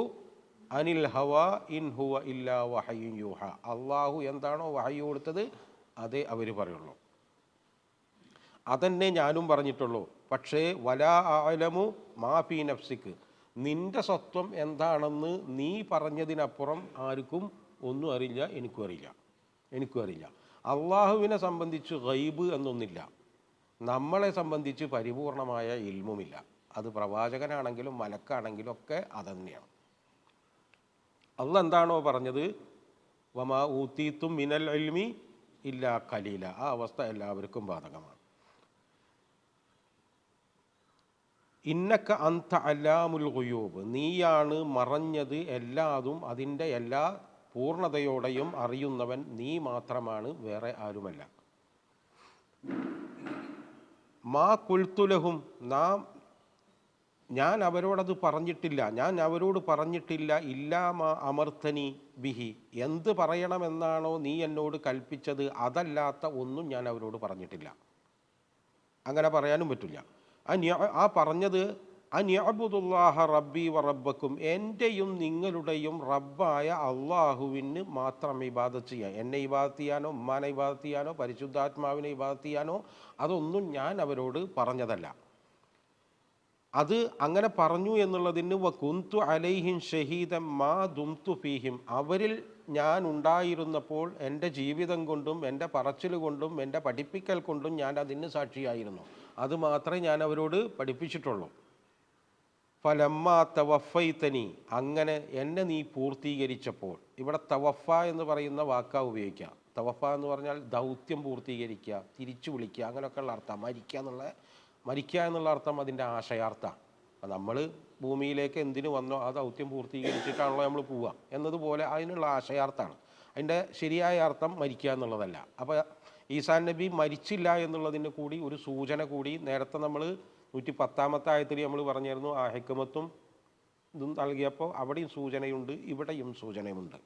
അനിൽ ഹവാ ഇൻ ഹുവ ഇല്ലാ വഹയ്യുൻ യൂഹ, അള്ളാഹു എന്താണോ വഹയ് കൊടുത്തത് അതേ അവർ പറയുള്ളൂ. അതന്നെ ഞാനും പറഞ്ഞിട്ടുള്ളൂ. പക്ഷേ വലാ അഅലമു മാഫി നഫ്സിക്ക്, നിൻ്റെ സ്വത്വം എന്താണെന്ന് നീ പറഞ്ഞതിനപ്പുറം ആർക്കും ഒന്നും അറിയില്ല, എനിക്കും അറിയില്ല. അള്ളാഹുവിനെ സംബന്ധിച്ച് ഗൈബ് എന്നൊന്നില്ല. നമ്മളെ സംബന്ധിച്ച് പരിപൂർണമായ ഇൽമുമില്ല. അത് പ്രവാചകനാണെങ്കിലും മലക്കാണെങ്കിലും ഒക്കെ അതന്നെയാണ്. അള്ളാഹ് എന്താണോ പറഞ്ഞത്, വമാ ഊതീതും മിനൽ ഇൽമി ഇല്ലാ ഖലീല, ആ അവസ്ഥ എല്ലാവർക്കും ബാധകമാണ്. ഇന്നക അന്ത അല്ലാമുൽ ഗുയൂബ്, നീയാണ് മറഞ്ഞത് എല്ലാതും അതിൻ്റെ എല്ലാ പൂർണ്ണതയോടെയും അറിയുന്നവൻ നീ മാത്രമാണ്, വേറെ ആരുമല്ല. മാ കുൽത്തുലഹും, ഞാൻ അവരോടത് പറഞ്ഞിട്ടില്ല, ഞാൻ അവരോട് പറഞ്ഞിട്ടില്ല ഇല്ലാ മാ അമർത്തനി ബിഹി, എന്ത് പറയണമെന്നാണോ നീ എന്നോട് കൽപ്പിച്ചത് അതല്ലാത്ത ഒന്നും ഞാൻ അവരോട് പറഞ്ഞിട്ടില്ല. അങ്ങനെ പറയാനും പറ്റില്ല. ആ പറഞ്ഞത് അനിഅബുദുല്ലാഹ റബ്ബി വ റബ്ബക്കും, എൻ്റെയും നിങ്ങളുടെയും റബ്ബായ അള്ളാഹുവിന് മാത്രം ഇബാദത്ത് ചെയ്യാൻ. എന്നെ ഇബാദത്ത് ചെയ്യാനോ ഉമ്മാനെ ഇബാദത്ത് ചെയ്യാനോ പരിശുദ്ധാത്മാവിനെ ഇബാദത്ത് ചെയ്യാനോ അതൊന്നും ഞാൻ അവരോട് പറഞ്ഞതല്ല. അത് അങ്ങനെ പറഞ്ഞു എന്നുള്ളതിന് വകുന്തു അലൈഹിം ഷഹീദൻ മാ ദുംതു ഫീഹിം, അവരിൽ ഞാൻ ഉണ്ടായിരുന്നപ്പോൾ എൻ്റെ ജീവിതം കൊണ്ടും എൻ്റെ പറച്ചിൽ കൊണ്ടും എൻ്റെ പഠിപ്പിക്കൽ കൊണ്ടും ഞാൻ അതിന് സാക്ഷിയായിരുന്നു. അത് മാത്രമേ ഞാൻ അവരോട് പഠിപ്പിച്ചിട്ടുള്ളൂ. ഫലമ്മ തവഫൈതനി, അങ്ങനെ എന്നെ നീ പൂർത്തീകരിച്ചപ്പോൾ. ഇവിടെ തവഫ എന്ന് പറയുന്ന വാക്കാ ഉപയോഗിക്കുക. തവഫ എന്ന് പറഞ്ഞാൽ ദൗത്യം പൂർത്തീകരിക്കുക, തിരിച്ചു വിളിക്കുക, അങ്ങനെയൊക്കെയുള്ള അർത്ഥം. മരിക്കുക എന്നുള്ള അർത്ഥം അതിൻ്റെ ആശയാർത്ഥമാണ്. അപ്പം നമ്മൾ ഭൂമിയിലേക്ക് എന്തിനു വന്നോ ആ ദൗത്യം പൂർത്തീകരിച്ചിട്ടാണല്ലോ നമ്മൾ പോവുക എന്നതുപോലെ അതിനുള്ള ആശയാർത്ഥമാണ്. അതിൻ്റെ ശരിയായ അർത്ഥം മരിക്കുക എന്നുള്ളതല്ല. അപ്പോൾ ഈസാ നബി മരിച്ചില്ല എന്നുള്ളതിന് കൂടി ഒരു സൂചന കൂടി നേരത്തെ നമ്മൾ 110-ാമത്തെ ആയത്തിൽ നമ്മൾ പറഞ്ഞിരുന്നു. ആ ഹിക്മത്തും ഇതും നൽകിയപ്പോൾ അവിടെയും സൂചനയുണ്ട്, ഇവിടെയും സൂചനയുണ്ട്.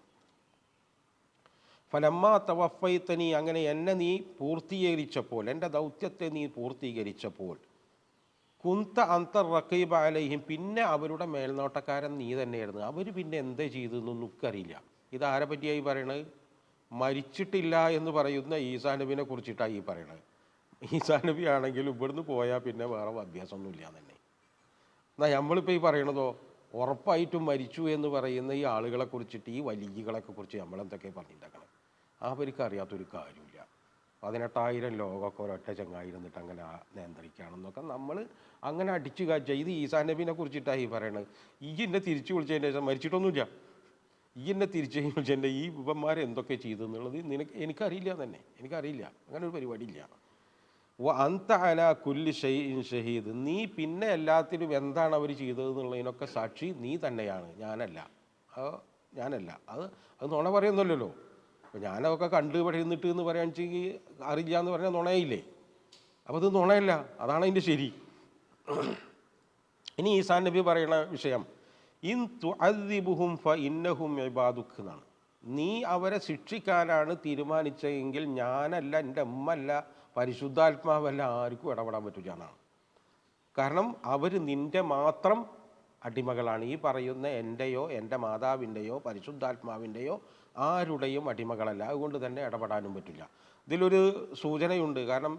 ഫലമ്മ തവഫൈതനി, അങ്ങനെ എന്നെ നീ പൂർത്തീകരിച്ചപ്പോൾ, എൻ്റെ ദൗത്യത്തെ നീ പൂർത്തീകരിച്ചപ്പോൾ, കുന്ത അന്തർ റഖീബ അലൈഹിം, പിന്നെ അവരുടെ മേൽനോട്ടക്കാരൻ നീ തന്നെയായിരുന്നു. അവർ പിന്നെ എന്തേ ചെയ്തെന്നൊന്നും നമുക്കറിയില്ല. ഇതാരെ പറ്റിയായി പറയണത്? മരിച്ചിട്ടില്ല എന്ന് പറയുന്ന ഈസാ നബിനെ കുറിച്ചിട്ടാണ് ഈ പറയണത്. ഈസാ നബി ആണെങ്കിൽ ഇവിടുന്ന് പോയാൽ പിന്നെ വേറെ അഭ്യാസമൊന്നുമില്ല തന്നെ. എന്നാൽ നമ്മളിപ്പോൾ ഈ പറയണതോ ഉറപ്പായിട്ടും മരിച്ചു എന്ന് പറയുന്ന ഈ ആളുകളെ കുറിച്ചിട്ട്, ഈ വലിയകളൊക്കെ കുറിച്ച് നമ്മളെന്തൊക്കെ പറഞ്ഞിട്ടുണ്ടാക്കണം? അവർക്ക് അറിയാത്തൊരു കാര്യമില്ല. 18,000 ലോകമൊക്കെ ഒരൊറ്റ ചങ്ങായിരുന്നിട്ട് അങ്ങനെ നിയന്ത്രിക്കുകയാണെന്നൊക്കെ നമ്മൾ അങ്ങനെ അടിച്ചു കാഴ്ച. ഇത് ഈസാ നബീനെ കുറിച്ചിട്ടാണ് ഈ പറയണത്. ഈ എന്നെ തിരിച്ചു വിളിച്ചതിന് ശേഷം മരിച്ചിട്ടൊന്നുമില്ല, ഈ എന്നെ തിരിച്ചു വിളിച്ചതിൻ്റെ ഈ ഇവന്മാരെ എന്തൊക്കെ ചെയ്തെന്നുള്ളത് എനിക്കറിയില്ല തന്നെ, എനിക്കറിയില്ല. അങ്ങനെ ഒരു പരിപാടിയില്ല. അന്ത അലാ കുല്ലി ഷൈഇൻ ഷഹീദ്, നീ പിന്നെ എല്ലാത്തിലും എന്താണ് അവർ ചെയ്തതെന്നുള്ളതിനൊക്കെ സാക്ഷി നീ തന്നെയാണ്, ഞാനല്ല. അത് നുണ പറയുന്നല്ലോ. അപ്പോൾ ഞാനതൊക്കെ കണ്ട് പഠിന്നിട്ട് എന്ന് പറയാന്ന് വെച്ചെങ്കിൽ അറിയില്ല എന്ന് പറഞ്ഞാൽ നുണയില്ലേ? അപ്പോൾ അത് നുണയല്ല, അതാണ് അതിൻ്റെ ശരി. ഇനി ഈസാ നബി പറയുന്ന വിഷയം ഇൻ തുഅദ്ദിബുഹും ഫഇന്നഹും ഇബാദുക എന്നാണ്. നീ അവരെ ശിക്ഷിക്കാനാണ് തീരുമാനിച്ചതെങ്കിൽ ഞാനല്ല, എൻ്റെ ഉമ്മല്ല, പരിശുദ്ധാത്മാവല്ല, ആർക്കും ഇടപെടാൻ പറ്റില്ല എന്നാണ്. കാരണം അവർ നിൻ്റെ മാത്രം അടിമകളാണ്. ഈ പറയുന്ന എൻ്റെയോ എൻ്റെ മാതാവിൻ്റെയോ പരിശുദ്ധാത്മാവിൻ്റെയോ ആരുടെയും അടിമകളല്ല. അതുകൊണ്ട് തന്നെ ഇടപെടാനും പറ്റില്ല. ഇതിലൊരു സൂചനയുണ്ട്. കാരണം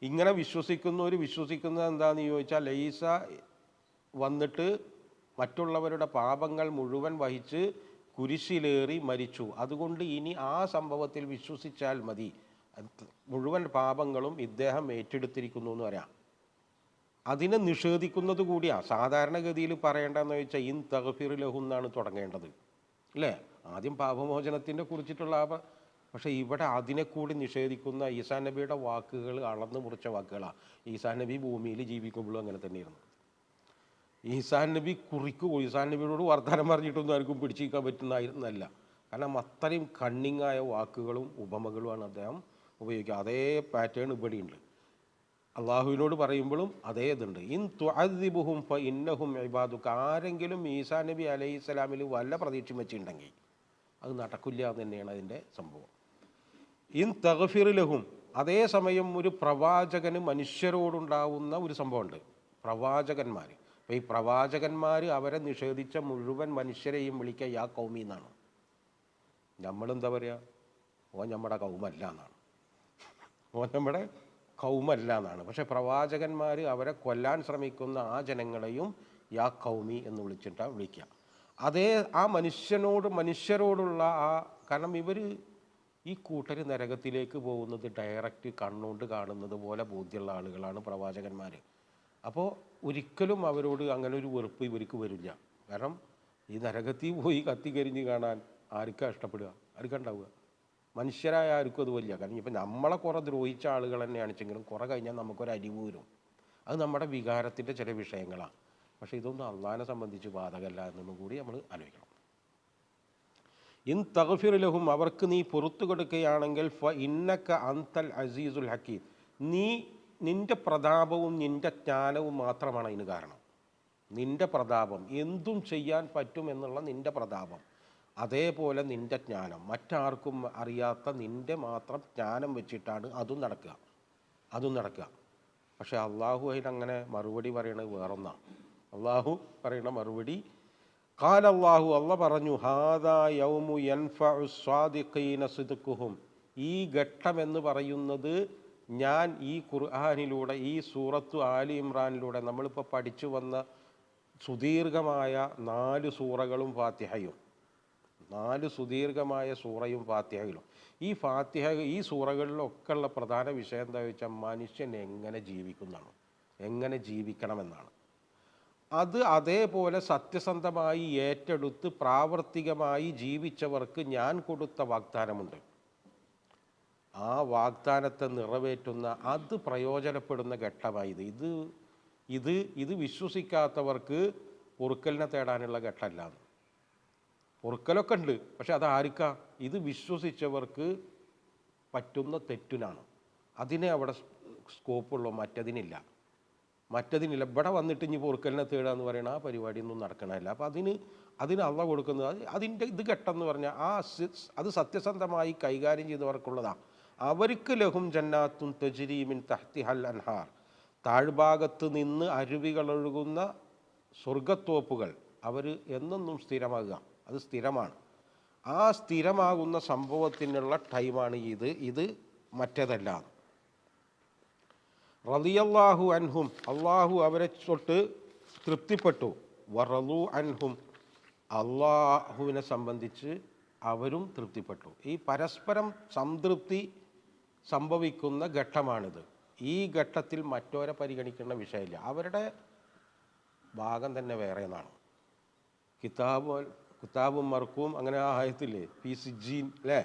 ഇങ്ങനെ വിശ്വസിക്കുന്നത് എന്താണെന്ന് ചോദിച്ചാൽ, ഈസ വന്നിട്ട് മറ്റുള്ളവരുടെ പാപങ്ങൾ മുഴുവൻ വഹിച്ച് കുരിശിലേറി മരിച്ചു, അതുകൊണ്ട് ഇനി ആ സംഭവത്തിൽ വിശ്വസിച്ചാൽ മതി, മുഴുവൻ പാപങ്ങളും ഇദ്ദേഹം ഏറ്റെടുത്തിരിക്കുന്നു എന്ന് പറയാം. അതിനെ നിഷേധിക്കുന്നത് കൂടിയാണ്. സാധാരണഗതിയിൽ പറയേണ്ടതെന്ന് ചോദിച്ചാൽ ഇൻ തഗ്ഫിർ ലഹു എന്നാണ് തുടങ്ങേണ്ടത്, അല്ലേ? ആദ്യം പാപമോചനത്തിൻ്റെ കുറിച്ചിട്ടുള്ള പക്ഷേ ഇവിടെ അതിനെ കൂടി നിഷേധിക്കുന്ന ഈസാ നബിയുടെ വാക്കുകൾ അളന്ന് മുറിച്ച വാക്കുകളാണ്. ഈസാ നബി ഭൂമിയിൽ ജീവിക്കുമ്പോഴും അങ്ങനെ തന്നെയായിരുന്നു. ഈസാ നബി ഈസാ നബിയോട് വർത്തമാനം പറഞ്ഞിട്ടൊന്നും ആർക്കും പിടിച്ചിരിക്കാൻ പറ്റുന്നതായിരുന്നല്ല. കാരണം അത്രയും കണ്ണിങ്ങായ വാക്കുകളും ഉപമകളുമാണ് അദ്ദേഹം ഉപയോഗിക്കുക. അതേ പാറ്റേൺ ഇവിടെയുണ്ട്. അള്ളാഹുവിനോട് പറയുമ്പോഴും അതേ ഇതുണ്ട്. ഇൻ തുഅദ്ദിബുഹും ഫ ഇന്നഹും ഇബാദുക. ആരെങ്കിലും ഈസാ നബി അലൈഹി സ്വലാമിൽ വല്ല പ്രതീക്ഷയും വെച്ചിട്ടുണ്ടെങ്കിൽ അത് നടക്കില്ല എന്ന് തന്നെയാണ് അതിൻ്റെ സംഭവം. ഇൻ തഗ്ഫിർ ലഹും. അതേസമയം ഒരു പ്രവാചകന് മനുഷ്യരോടുണ്ടാവുന്ന ഒരു സംഭവമുണ്ട്, പ്രവാചകന്മാർ. അപ്പോൾ ഈ പ്രവാചകന്മാർ അവരെ നിഷേധിച്ച മുഴുവൻ മനുഷ്യരെയും വിളിക്കുക യാ കൗമി എന്നാണ്. നമ്മളെന്താ പറയുക, ഓൻ നമ്മുടെ കൗമല്ല എന്നാണ്, ഓൻ നമ്മുടെ കൗമല്ല എന്നാണ്. പക്ഷെ പ്രവാചകന്മാർ അവരെ കൊല്ലാൻ ശ്രമിക്കുന്ന ആ ജനങ്ങളെയും യാ കൗമി എന്ന് വിളിച്ചിട്ടാണ് വിളിക്കുക. അതേ ആ മനുഷ്യരോടുള്ള ആ, കാരണം ഇവർ ഈ കൂട്ടർ നരകത്തിലേക്ക് പോകുന്നത് ഡയറക്റ്റ് കണ്ണുകൊണ്ട് കാണുന്നത് പോലെ ബോധ്യമുള്ള ആളുകളാണ് പ്രവാചകന്മാർ. അപ്പോൾ ഒരിക്കലും അവരോട് അങ്ങനെ ഒരു വെറുപ്പ് ഇവർക്ക് വരില്ല. കാരണം ഈ നരകത്തിൽ പോയി കത്തിക്കരിഞ്ഞ് കാണാൻ ആർക്കാ ഇഷ്ടപ്പെടുക, ആർക്കാ ഉണ്ടാവുക? മനുഷ്യരായ ആർക്കും അത് വലിയ. കാരണം ഇപ്പം നമ്മളെ കുറേ ദ്രോഹിച്ച ആളുകൾ തന്നെയാണെച്ചെങ്കിലും കുറേ കഴിഞ്ഞാൽ നമുക്കൊരു അരിവ് വരും. അത് നമ്മുടെ വികാരത്തിൻ്റെ ചില വിഷയങ്ങളാണ്. പക്ഷേ ഇതൊന്നും അള്ളാഹിനെ സംബന്ധിച്ച് ബാധകമല്ല എന്നൊന്നും കൂടി നമ്മൾ ആലോചിക്കണം. ഇൻ തഗ്ഫിർ ലഹും, അവർക്ക് നീ പുറത്തു കൊടുക്കുകയാണെങ്കിൽ ഫ ഇന്നക അന്തൽ അസീസുൽ ഹക്കീം, നിൻ്റെ പ്രതാപവും നിൻ്റെ ജ്ഞാനവും മാത്രമാണ് അതിന് കാരണം. നിൻ്റെ പ്രതാപം, എന്തും ചെയ്യാൻ പറ്റും എന്നുള്ള നിൻ്റെ പ്രതാപം, അതേപോലെ നിൻ്റെ ജ്ഞാനം, മറ്റാർക്കും അറിയാത്ത നിൻ്റെ മാത്രം ജ്ഞാനം വെച്ചിട്ടാണ് അതും നടക്കുക. പക്ഷേ അള്ളാഹു അതിനങ്ങനെ മറുപടി പറയണത് വേറൊന്നാണ്. അള്ളാഹു പറയണ മറുപടി ഖാല അല്ലാഹു, അള്ള പറഞ്ഞു, ഹാദാ യൗമു യൻഫഉ സ്വാദിഖീന സിദ്ഖുഹും. ഈ ഘട്ടമെന്ന് പറയുന്നത് ഞാൻ ഈ ഖുർആനിലൂടെ, ഈ സൂറത്തു ആലി ഇമ്രാനിലൂടെ നമ്മളിപ്പോൾ പഠിച്ചു വന്ന സുദീർഘമായ 4 സൂറകളും ഫാത്തിഹയും, 4 സുദീർഘമായ സൂറയും ഫാത്തിഹയിലും, ഈ സൂറകളിലൊക്കെ ഉള്ള പ്രധാന വിഷയം എന്താ വെച്ചാൽ മനുഷ്യൻ എങ്ങനെ ജീവിക്കുന്നതാണ്, എങ്ങനെ ജീവിക്കണമെന്നാണ്. അത് അതേപോലെ സത്യസന്ധമായി ഏറ്റെടുത്ത് പ്രാവർത്തികമായി ജീവിച്ചവർക്ക് ഞാൻ കൊടുത്ത വാഗ്ദാനമുണ്ട്. ആ വാഗ്ദാനത്തെ നിറവേറ്റുന്ന, അത് പ്രയോജനപ്പെടുന്ന ഘട്ടമായത് ഇത് വിശ്വസിക്കാത്തവർക്ക് പൊറുക്കലിനെ തേടാനുള്ള ഘട്ടമല്ല. പൊറുക്കലൊക്കെ ഉണ്ട്, പക്ഷെ അത് ആർക്കാ? ഇത് വിശ്വസിച്ചവർക്ക് പറ്റുന്ന തെറ്റിനാണ്. അതിനെ അവിടെ സ്കോപ്പുള്ളൂ, മറ്റതിനില്ല. ഇവിടെ വന്നിട്ട് ഇനി പൊറുക്കലിനെ തേടുക എന്ന് പറയുന്ന ആ പരിപാടിയൊന്നും നടക്കണമല്ല. അപ്പോൾ അതിന് അള്ള കൊടുക്കുന്നത് അതിൻ്റെ ഇത് ഘട്ടം എന്ന് പറഞ്ഞാൽ അത് സത്യസന്ധമായി കൈകാര്യം ചെയ്തവർക്കുള്ളതാണ്. അവർക്ക് ലഹും ജന്നാത്തുൻ തജ്രി മിൻ തഹ്തിഹൽ അൻഹാർ, താഴ്ഭാഗത്ത് നിന്ന് അരുവികളൊഴുകുന്ന സ്വർഗത്തോപ്പുകൾ അവർ എന്നെന്നും സ്ഥിരമാകുക. അത് സ്ഥിരമാണ്. ആ സ്ഥിരമാകുന്ന സംഭവത്തിനുള്ള ടൈമാണ് ഇത് മറ്റേതല്ല. റളിയല്ലാഹു അൻഹും, അള്ളാഹു അവരെ തൊട്ട് തൃപ്തിപ്പെട്ടു. വറളു അൻഹും, അള്ളാഹുവിനെ സംബന്ധിച്ച് അവരും തൃപ്തിപ്പെട്ടു. ഈ പരസ്പരം സംതൃപ്തി സംഭവിക്കുന്ന ഘട്ടമാണിത്. ഈ ഘട്ടത്തിൽ മറ്റോരെ പരിഗണിക്കേണ്ട വിഷയമില്ല. അവരുടെ ഭാഗം തന്നെ വേറെ എന്നാണ്. കിതാബും മർക്കും അങ്ങനെ ആ ആയത്തില്ലേ, ഫീ സിജ്ജീൻ അല്ലേ,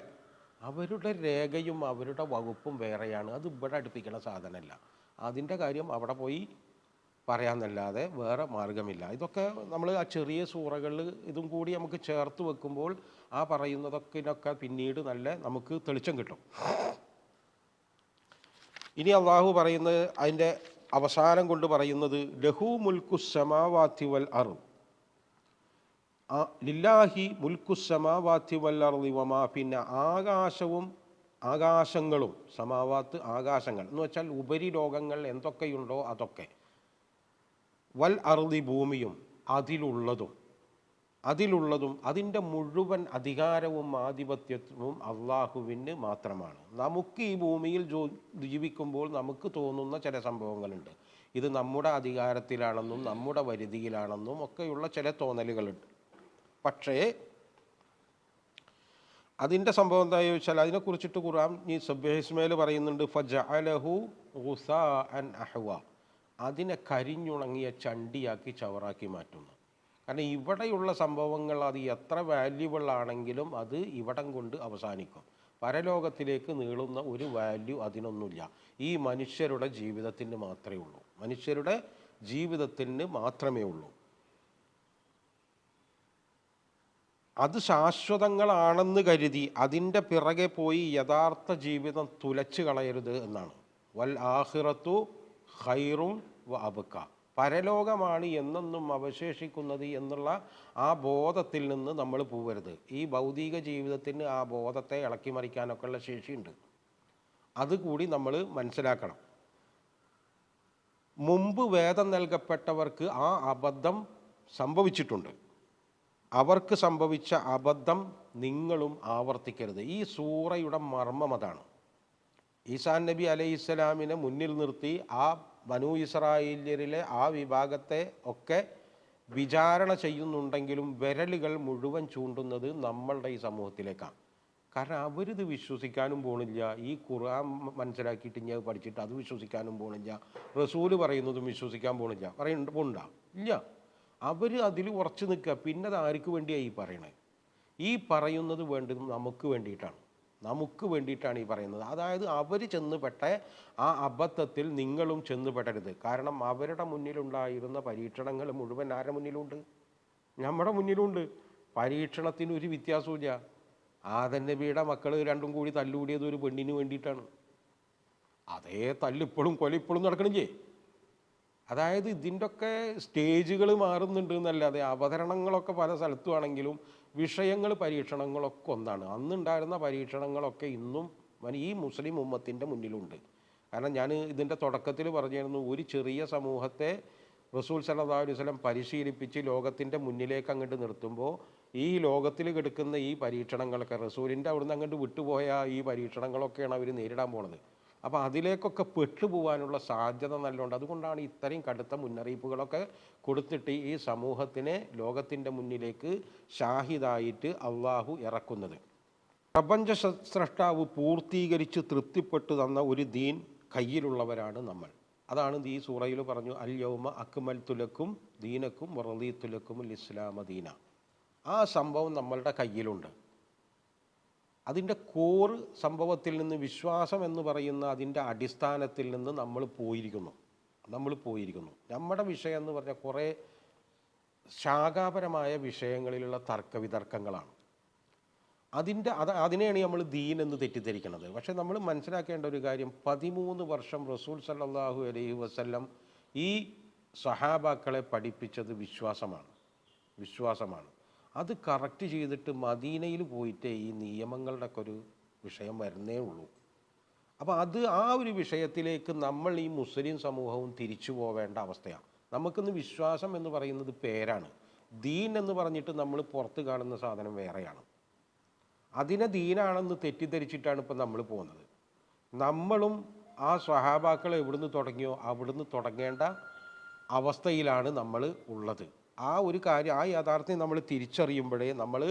അവരുടെ രേഖയും അവരുടെ വകുപ്പും വേറെയാണ്. അത് ഇവിടെ അടുപ്പിക്കണ സാധനമല്ല. അതിൻ്റെ കാര്യം അവിടെ പോയി പറയാമെന്നല്ലാതെ വേറെ മാർഗമില്ല. ഇതൊക്കെ നമ്മൾ ആ ചെറിയ സൂറകളിൽ ഇതും കൂടി നമുക്ക് ചേർത്ത് വെക്കുമ്പോൾ ആ പറയുന്നതൊക്കെ പിന്നീട് നല്ല നമുക്ക് തെളിച്ചം കിട്ടും. ഇനി അള്ളാഹു പറയുന്നത്, അതിൻ്റെ അവസാനം കൊണ്ട് പറയുന്നത്, ലഹു മുൽക്കു സമാവാതി വൽ അർദ്, ലില്ലാഹി മുൽക്കു സമാവാതി വൽ അർദി വമാ, പിന്നെ ആകാശങ്ങളും, സമാവാത്ത് ആകാശങ്ങൾ എന്ന് വെച്ചാൽ ഉപരിലോകങ്ങൾ എന്തൊക്കെയുണ്ടോ അതൊക്കെ, വൽ അർദി ഭൂമിയും അതിലുള്ളതും അതിൻ്റെ മുഴുവൻ അധികാരവും ആധിപത്യവും അള്ളാഹുവിന് മാത്രമാണ്. നമുക്ക് ഈ ഭൂമിയിൽ ജീവിക്കുമ്പോൾ നമുക്ക് തോന്നുന്ന ചില സംഭവങ്ങളുണ്ട്, ഇത് നമ്മുടെ അധികാരത്തിലാണെന്നും നമ്മുടെ വരുതിയിലാണെന്നും ഒക്കെയുള്ള ചില തോന്നലുകളുണ്ട്. പക്ഷേ അതിൻ്റെ സംഭവം എന്താ ചോദിച്ചാൽ അതിനെക്കുറിച്ചിട്ട് ഖുർആൻ ഈ സബ്ബിഹിസ്മയിൽ പറയുന്നുണ്ട്, ഫജഅലഹു ഗുസാഅൻ അഹ്വ, അതിനെ കരിഞ്ഞുണങ്ങിയ ചണ്ടിയാക്കി ചവറാക്കി മാറ്റുന്നു. കാരണം ഇവിടെയുള്ള സംഭവങ്ങൾ അത് എത്ര വാല്യുബിൾ ആണെങ്കിലും അത് ഇവിടം കൊണ്ട് അവസാനിക്കും. പരലോകത്തിലേക്ക് നീളുന്ന ഒരു വാല്യൂ അതിനൊന്നുമില്ല. ഈ മനുഷ്യരുടെ ജീവിതത്തിന് മാത്രമേ ഉള്ളൂ. അത് ശാശ്വതങ്ങളാണെന്ന് കരുതി അതിൻ്റെ പിറകെ പോയി യഥാർത്ഥ ജീവിതം തുലച്ചു കളയരുത് എന്നാണ്. വൽ ആഖിറത്തു ഖൈറും വ അബ്ക, പരലോകമാണ് എന്നെന്നും അവശേഷിക്കുന്നത് എന്നുള്ള ആ ബോധത്തിൽ നിന്ന് നമ്മൾ പോവരുത്. ഈ ഭൗതിക ജീവിതത്തിന് ആ ബോധത്തെ ഇളക്കി മറിക്കാനൊക്കെ ഉള്ള ശേഷിയുണ്ട്. അതുകൂടി നമ്മൾ മനസ്സിലാക്കണം. മുമ്പ് വേദം നൽകപ്പെട്ടവർക്ക് ആ അബദ്ധം സംഭവിച്ചിട്ടുണ്ട്. അവർക്ക് സംഭവിച്ച അബദ്ധം നിങ്ങളും ആവർത്തിക്കരുത്. ഈ സൂറയുടെ മർമ്മം അതാണ്. ഈസാ നബി അലൈഹിസ്സലാമിനെ മുന്നിൽ നിർത്തി ആ ബനൂ ഇസ്രായേല്യരിലെ ആ വിഭാഗത്തെ ഒക്കെ വിചാരണ ചെയ്യുന്നുണ്ടെങ്കിലും വിരലുകൾ മുഴുവൻ ചൂണ്ടുന്നത് നമ്മളുടെ ഈ സമൂഹത്തിലേക്കാണ്. കാരണം അവരിത് വിശ്വസിക്കാനും പോണില്ല, ഈ ഖുർആൻ മനസ്സിലാക്കിയിട്ട് ഇനി അത് പഠിച്ചിട്ട് അത് വിശ്വസിക്കാനും പോണില്ല, റസൂല് പറയുന്നതും വിശ്വസിക്കാൻ പോണില്ല. പോണ്ട ഇല്ല, അവർ അതിൽ ഉറച്ചു നിൽക്കുക. പിന്നെ അത് ആർക്ക് വേണ്ടിയാണ് ഈ പറയണത്? ഈ പറയുന്നത് വേണ്ടത് നമുക്ക് വേണ്ടിയിട്ടാണ്, നമുക്ക് വേണ്ടിയിട്ടാണ് ഈ പറയുന്നത്. അതായത് അവർ ചെന്നുപെട്ട ആ അബദ്ധത്തിൽ നിങ്ങളും ചെന്നുപെടരുത്. കാരണം അവരുടെ മുന്നിലുണ്ടായിരുന്ന പരീക്ഷണങ്ങൾ മുഴുവൻ ആരുടെ മുന്നിലുണ്ട്? നമ്മുടെ മുന്നിലുണ്ട്. പരീക്ഷണത്തിന് ഒരു വ്യത്യാസമില്ല. ആദം നബിയുടെ മക്കൾ രണ്ടും കൂടി തല്ലുകൂടിയത് ഒരു പെണ്ണിന് വേണ്ടിയിട്ടാണ്. അതേ തല്ലിപ്പോഴും കൊലിപ്പോഴും നടക്കണില്ലേ? അതായത് ഇതിൻ്റെയൊക്കെ സ്റ്റേജുകൾ മാറുന്നുണ്ട് എന്നല്ലാതെ അവതരണങ്ങളൊക്കെ പല സ്ഥലത്തുമാണെങ്കിലും വിഷയങ്ങൾ പരീക്ഷണങ്ങളൊക്കെ ഒന്നാണ്. അന്നുണ്ടായിരുന്ന പരീക്ഷണങ്ങളൊക്കെ ഇന്നും ഈ മുസ്ലിം ഉമ്മത്തിൻ്റെ മുന്നിലുണ്ട്. കാരണം ഞാൻ ഇതിൻ്റെ തുടക്കത്തിൽ പറഞ്ഞിരുന്നു, ഒരു ചെറിയ സമൂഹത്തെ റസൂൽ സല്ലല്ലാഹു അലൈഹി വസല്ലം പരിശീലിപ്പിച്ച് ലോകത്തിൻ്റെ മുന്നിലേക്ക് അങ്ങോട്ട് നിർത്തുമ്പോൾ ഈ ലോകത്തിൽ കിടക്കുന്ന ഈ പരീക്ഷണങ്ങളൊക്കെ റസൂലിൻ്റെ അവിടുന്ന് അങ്ങോട്ട് വിട്ടുപോയ ഈ പരീക്ഷണങ്ങളൊക്കെയാണ് അവർ നേരിടാൻ പോണത്. അപ്പോൾ അതിലേക്കൊക്കെ പെട്ടുപോകാനുള്ള സാധ്യത നല്ലോണ്ട്. അതുകൊണ്ടാണ് ഇത്രയും കടുത്ത മുന്നറിയിപ്പുകളൊക്കെ കൊടുത്തിട്ട് ഈ സമൂഹത്തിനെ ലോകത്തിൻ്റെ മുന്നിലേക്ക് ഷാഹിദായിട്ട് അള്ളാഹു ഇറക്കുന്നത്. പ്രപഞ്ച സ്രഷ്ടാവ് പൂർത്തീകരിച്ച് തൃപ്തിപ്പെട്ടു തന്ന ഒരു ദീൻ കയ്യിലുള്ളവരാണ് നമ്മൾ. അതാണ് ഈ സൂറയിൽ പറഞ്ഞു, അൽ യൗമ അക്മൽതു ലക്കും ദീനക്കും വറദീതു ലക്കുമുൽ ഇസ്ലാമ ദീന. ആ സംഭവം നമ്മളുടെ കയ്യിലുണ്ട്. അതിൻ്റെ കോറ് സംഭവത്തിൽ നിന്ന്, വിശ്വാസം എന്ന് പറയുന്ന അതിൻ്റെ അടിസ്ഥാനത്തിൽ നിന്ന് നമ്മൾ പോയിരിക്കുന്നു. നമ്മുടെ വിഷയം എന്ന് പറഞ്ഞാൽ കുറേ ശാഖാപരമായ വിഷയങ്ങളിലുള്ള തർക്കവിതർക്കങ്ങളാണ്. അതിനെയാണ് നമ്മൾ ദീൻ എന്ന് തെറ്റിദ്ധരിക്കുന്നത്. പക്ഷേ നമ്മൾ മനസ്സിലാക്കേണ്ട ഒരു കാര്യം, 13 വർഷം റസൂൽ സല്ലല്ലാഹു അലൈഹി വസല്ലം ഈ സഹാബാക്കളെ പഠിപ്പിച്ചത് വിശ്വാസമാണ്. അത് കറക്റ്റ് ചെയ്തിട്ട് മദീനയിൽ പോയിട്ടേ ഈ നിയമങ്ങളുടെ ഒക്കെ ഒരു വിഷയം വരുന്നേ ഉള്ളൂ. അപ്പോൾ ആ ഒരു വിഷയത്തിലേക്ക് നമ്മൾ ഈ മുസ്ലിം സമൂഹവും തിരിച്ചു പോവേണ്ട അവസ്ഥയാണ്. നമുക്കിന്ന് വിശ്വാസം എന്ന് പറയുന്നത് പേരാണ്. ദീൻ എന്ന് പറഞ്ഞിട്ട് നമ്മൾ പുറത്ത് കാണുന്ന സാധനം വേറെയാണ്. അതിനെ ദീനാണെന്ന് തെറ്റിദ്ധരിച്ചിട്ടാണ് ഇപ്പം നമ്മൾ പോകുന്നത്. നമ്മളും ആ സ്വഹാബാക്കൾ എവിടുന്ന് തുടങ്ങിയോ അവിടുന്ന് തുടങ്ങേണ്ട അവസ്ഥയിലാണ് നമ്മൾ ഉള്ളത്. ആ ഒരു കാര്യം, ആ യാഥാർത്ഥ്യം നമ്മൾ തിരിച്ചറിയുമ്പോഴേ നമ്മൾ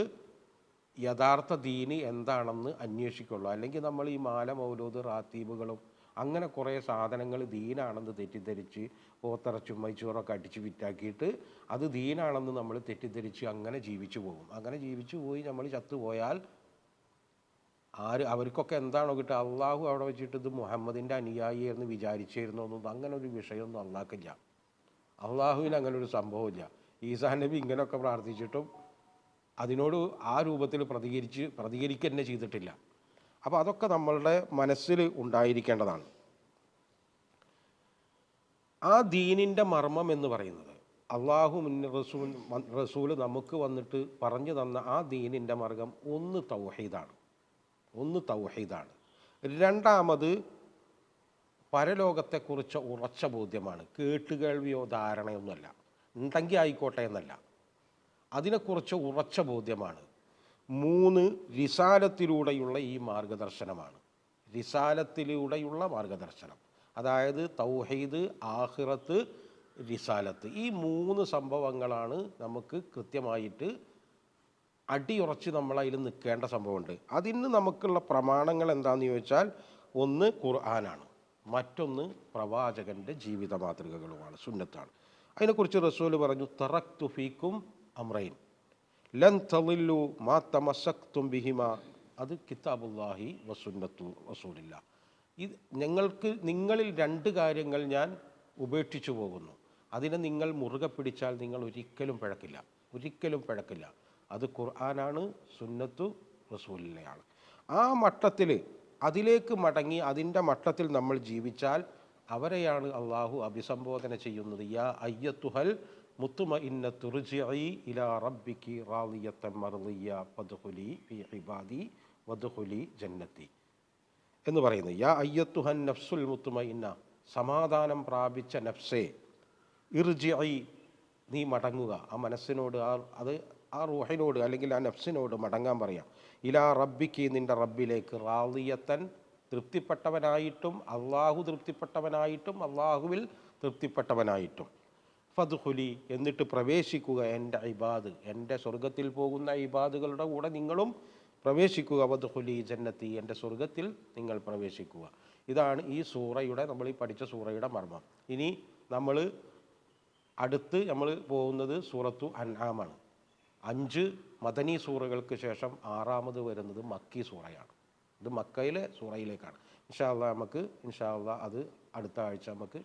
യഥാർത്ഥ ദീന് എന്താണെന്ന് അന്വേഷിക്കുള്ളൂ. അല്ലെങ്കിൽ നമ്മൾ ഈ മാല, മൗലൂദ്, റാത്തീബുകളും അങ്ങനെ കുറേ സാധനങ്ങൾ ദീനാണെന്ന് തെറ്റിദ്ധരിച്ച് പോത്തിറച്ചും മൈച്ചോറൊക്കെ അടിച്ച് വിറ്റാക്കിയിട്ട് അത് ദീനാണെന്ന് നമ്മൾ തെറ്റിദ്ധരിച്ച് അങ്ങനെ ജീവിച്ചു പോകും. അങ്ങനെ ജീവിച്ചു പോയി നമ്മൾ ചത്തുപോയാൽ അവർക്കൊക്കെ എന്താണോ കിട്ടുക? അള്ളാഹു അവിടെ വെച്ചിട്ട് ഇത് മുഹമ്മദിൻ്റെ അനുയായി എന്ന് വിചാരിച്ചിരുന്നൊന്നും അങ്ങനെ ഒരു വിഷയമൊന്നും അള്ളാഹ്ക്കില്ല. അള്ളാഹുവിന് അങ്ങനെ ഒരു സംഭവമില്ല. ഈസാ നബി ഇങ്ങനെയൊക്കെ പ്രാർത്ഥിച്ചിട്ടും അതിനോട് ആ രൂപത്തിൽ പ്രതികരിക്കുക തന്നെ ചെയ്തിട്ടില്ല. അപ്പോൾ അതൊക്കെ നമ്മളുടെ മനസ്സിൽ ഉണ്ടായിരിക്കേണ്ടതാണ്. ആ ദീനിൻ്റെ മർമ്മം എന്ന് പറയുന്നത് അള്ളാഹു റസൂല് നമുക്ക് വന്നിട്ട് പറഞ്ഞു തന്ന ആ ദീനിൻ്റെ മാർഗം ഒന്ന് തൗഹീദാണ്. രണ്ടാമത് പരലോകത്തെക്കുറിച്ച് ഉറച്ച ബോധ്യമാണ്. കേട്ടുകേൾവിയോ ധാരണയൊന്നുമല്ല, ഉണ്ടെങ്കിൽ ആയിക്കോട്ടെ എന്നല്ല, അതിനെക്കുറിച്ച് ഉറച്ച ബോധ്യമാണ്. 3 റിസാലത്തിലൂടെയുള്ള ഈ മാർഗദർശനമാണ്. അതായത് തൗഹീദ്, ആഖിറത്ത്, റിസാലത്ത്, ഈ 3 സംഭവങ്ങളാണ് നമുക്ക് കൃത്യമായിട്ട് അടിയുറച്ച് നമ്മളതിൽ നിൽക്കേണ്ട സംഭവമുണ്ട്. അതിന് നമുക്കുള്ള പ്രമാണങ്ങൾ എന്താണെന്ന് ചോദിച്ചാൽ, ഒന്ന് ഖുർആനാണ്, മറ്റൊന്ന് പ്രവാചകൻ്റെ ജീവിത മാതൃകകളുമാണ്, സുന്നത്താണ്. അതിനെക്കുറിച്ച് റസൂൽ പറഞ്ഞു, തറക്തു ഫീക്കും അംറൈൻ ലൻ തളില്ലു മാ തമസ്സക്തും ബിഹിമ. അത് കിതാബുല്ലാഹി വസുന്നത്തു റസൂലില്ല. നിങ്ങളിൽ 2 കാര്യങ്ങൾ ഞാൻ ഉപേക്ഷിച്ചു പോകുന്നു, അതിനെ നിങ്ങൾ മുറുകെ പിടിച്ചാൽ നിങ്ങൾ ഒരിക്കലും പിഴക്കില്ല. അത് ഖുർആനാണ്, സുന്നത്തു റസൂലിനെയാണ്. ആ മട്ടത്തിൽ അതിലേക്ക് മടങ്ങി അതിൻ്റെ മട്ടത്തിൽ നമ്മൾ ജീവിച്ചാൽ അവരെയാണ് അള്ളാഹു അഭിസംബോധന ചെയ്യുന്നത്. യാ അയ്യത്തുഹൽ മുത്തുമഇന്നത്തു ർജിഇ ഇലാ റബ്ബികി റാളിയത്തൻ മർളിയ ഫദ്ഖുലി ഫീ ഇബാദി വദ്ഖുലി ജന്നത്തി എന്ന് പറയുന്നത്. യാ അയ്യത്തുഹൻ നഫ്സുൽ മുത്തുമഇന്ന, സമാധാനം പ്രാപിച്ച നഫ്സേ, ഇർജിഇ, നീ മടങ്ങുക. ആ മനസ്സിനോട് ആ റൂഹിനോട് അല്ലെങ്കിൽ ആ നഫ്സിനോട് മടങ്ങാൻ പറയാം. ഇലാ റബ്ബിക്ക്, നിൻ്റെ റബ്ബിലേക്ക്, റാളിയത്തൻ, തൃപ്തിപ്പെട്ടവനായിട്ടും, അള്ളാഹു തൃപ്തിപ്പെട്ടവനായിട്ടും, അള്ളാഹുവിൽ തൃപ്തിപ്പെട്ടവനായിട്ടും, ഫദ്ഖുലി, എന്നിട്ട് പ്രവേശിക്കുക, എൻ്റെ ഇബാദ്, എൻ്റെ സ്വർഗത്തിൽ പോകുന്ന ഇബാദുകളുടെ കൂടെ നിങ്ങളും പ്രവേശിക്കുക, വദ്ഖുലി ജന്നത്തി, എൻ്റെ സ്വർഗത്തിൽ നിങ്ങൾ പ്രവേശിക്കുക. ഇതാണ് ഈ സൂറയുടെ, നമ്മൾ ഈ പഠിച്ച സൂറയുടെ മർമ്മം. ഇനി അടുത്ത് നമ്മൾ പോകുന്നത് സൂറത്തു അൻആമാണ്. 5 മദനി സൂറകൾക്ക് ശേഷം 6ാമത് വരുന്നത് മക്കി സൂറയാണ്. ഇത് മക്കയിലെ സൂറയിലേക്കാണ്. ഇൻഷാ അല്ലാഹ് നമുക്ക് അത് അടുത്ത ആഴ്ച നമുക്ക്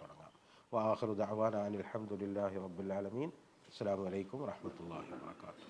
തുടങ്ങാം. വആഖിറു ദഅവാനാ അനിൽ ഹംദുലില്ലാഹി റബ്ബിൽ ആലമീൻ. അസ്സലാമു അലൈക്കും വറഹ്മത്തുള്ളാഹി വബറകാതുഹു.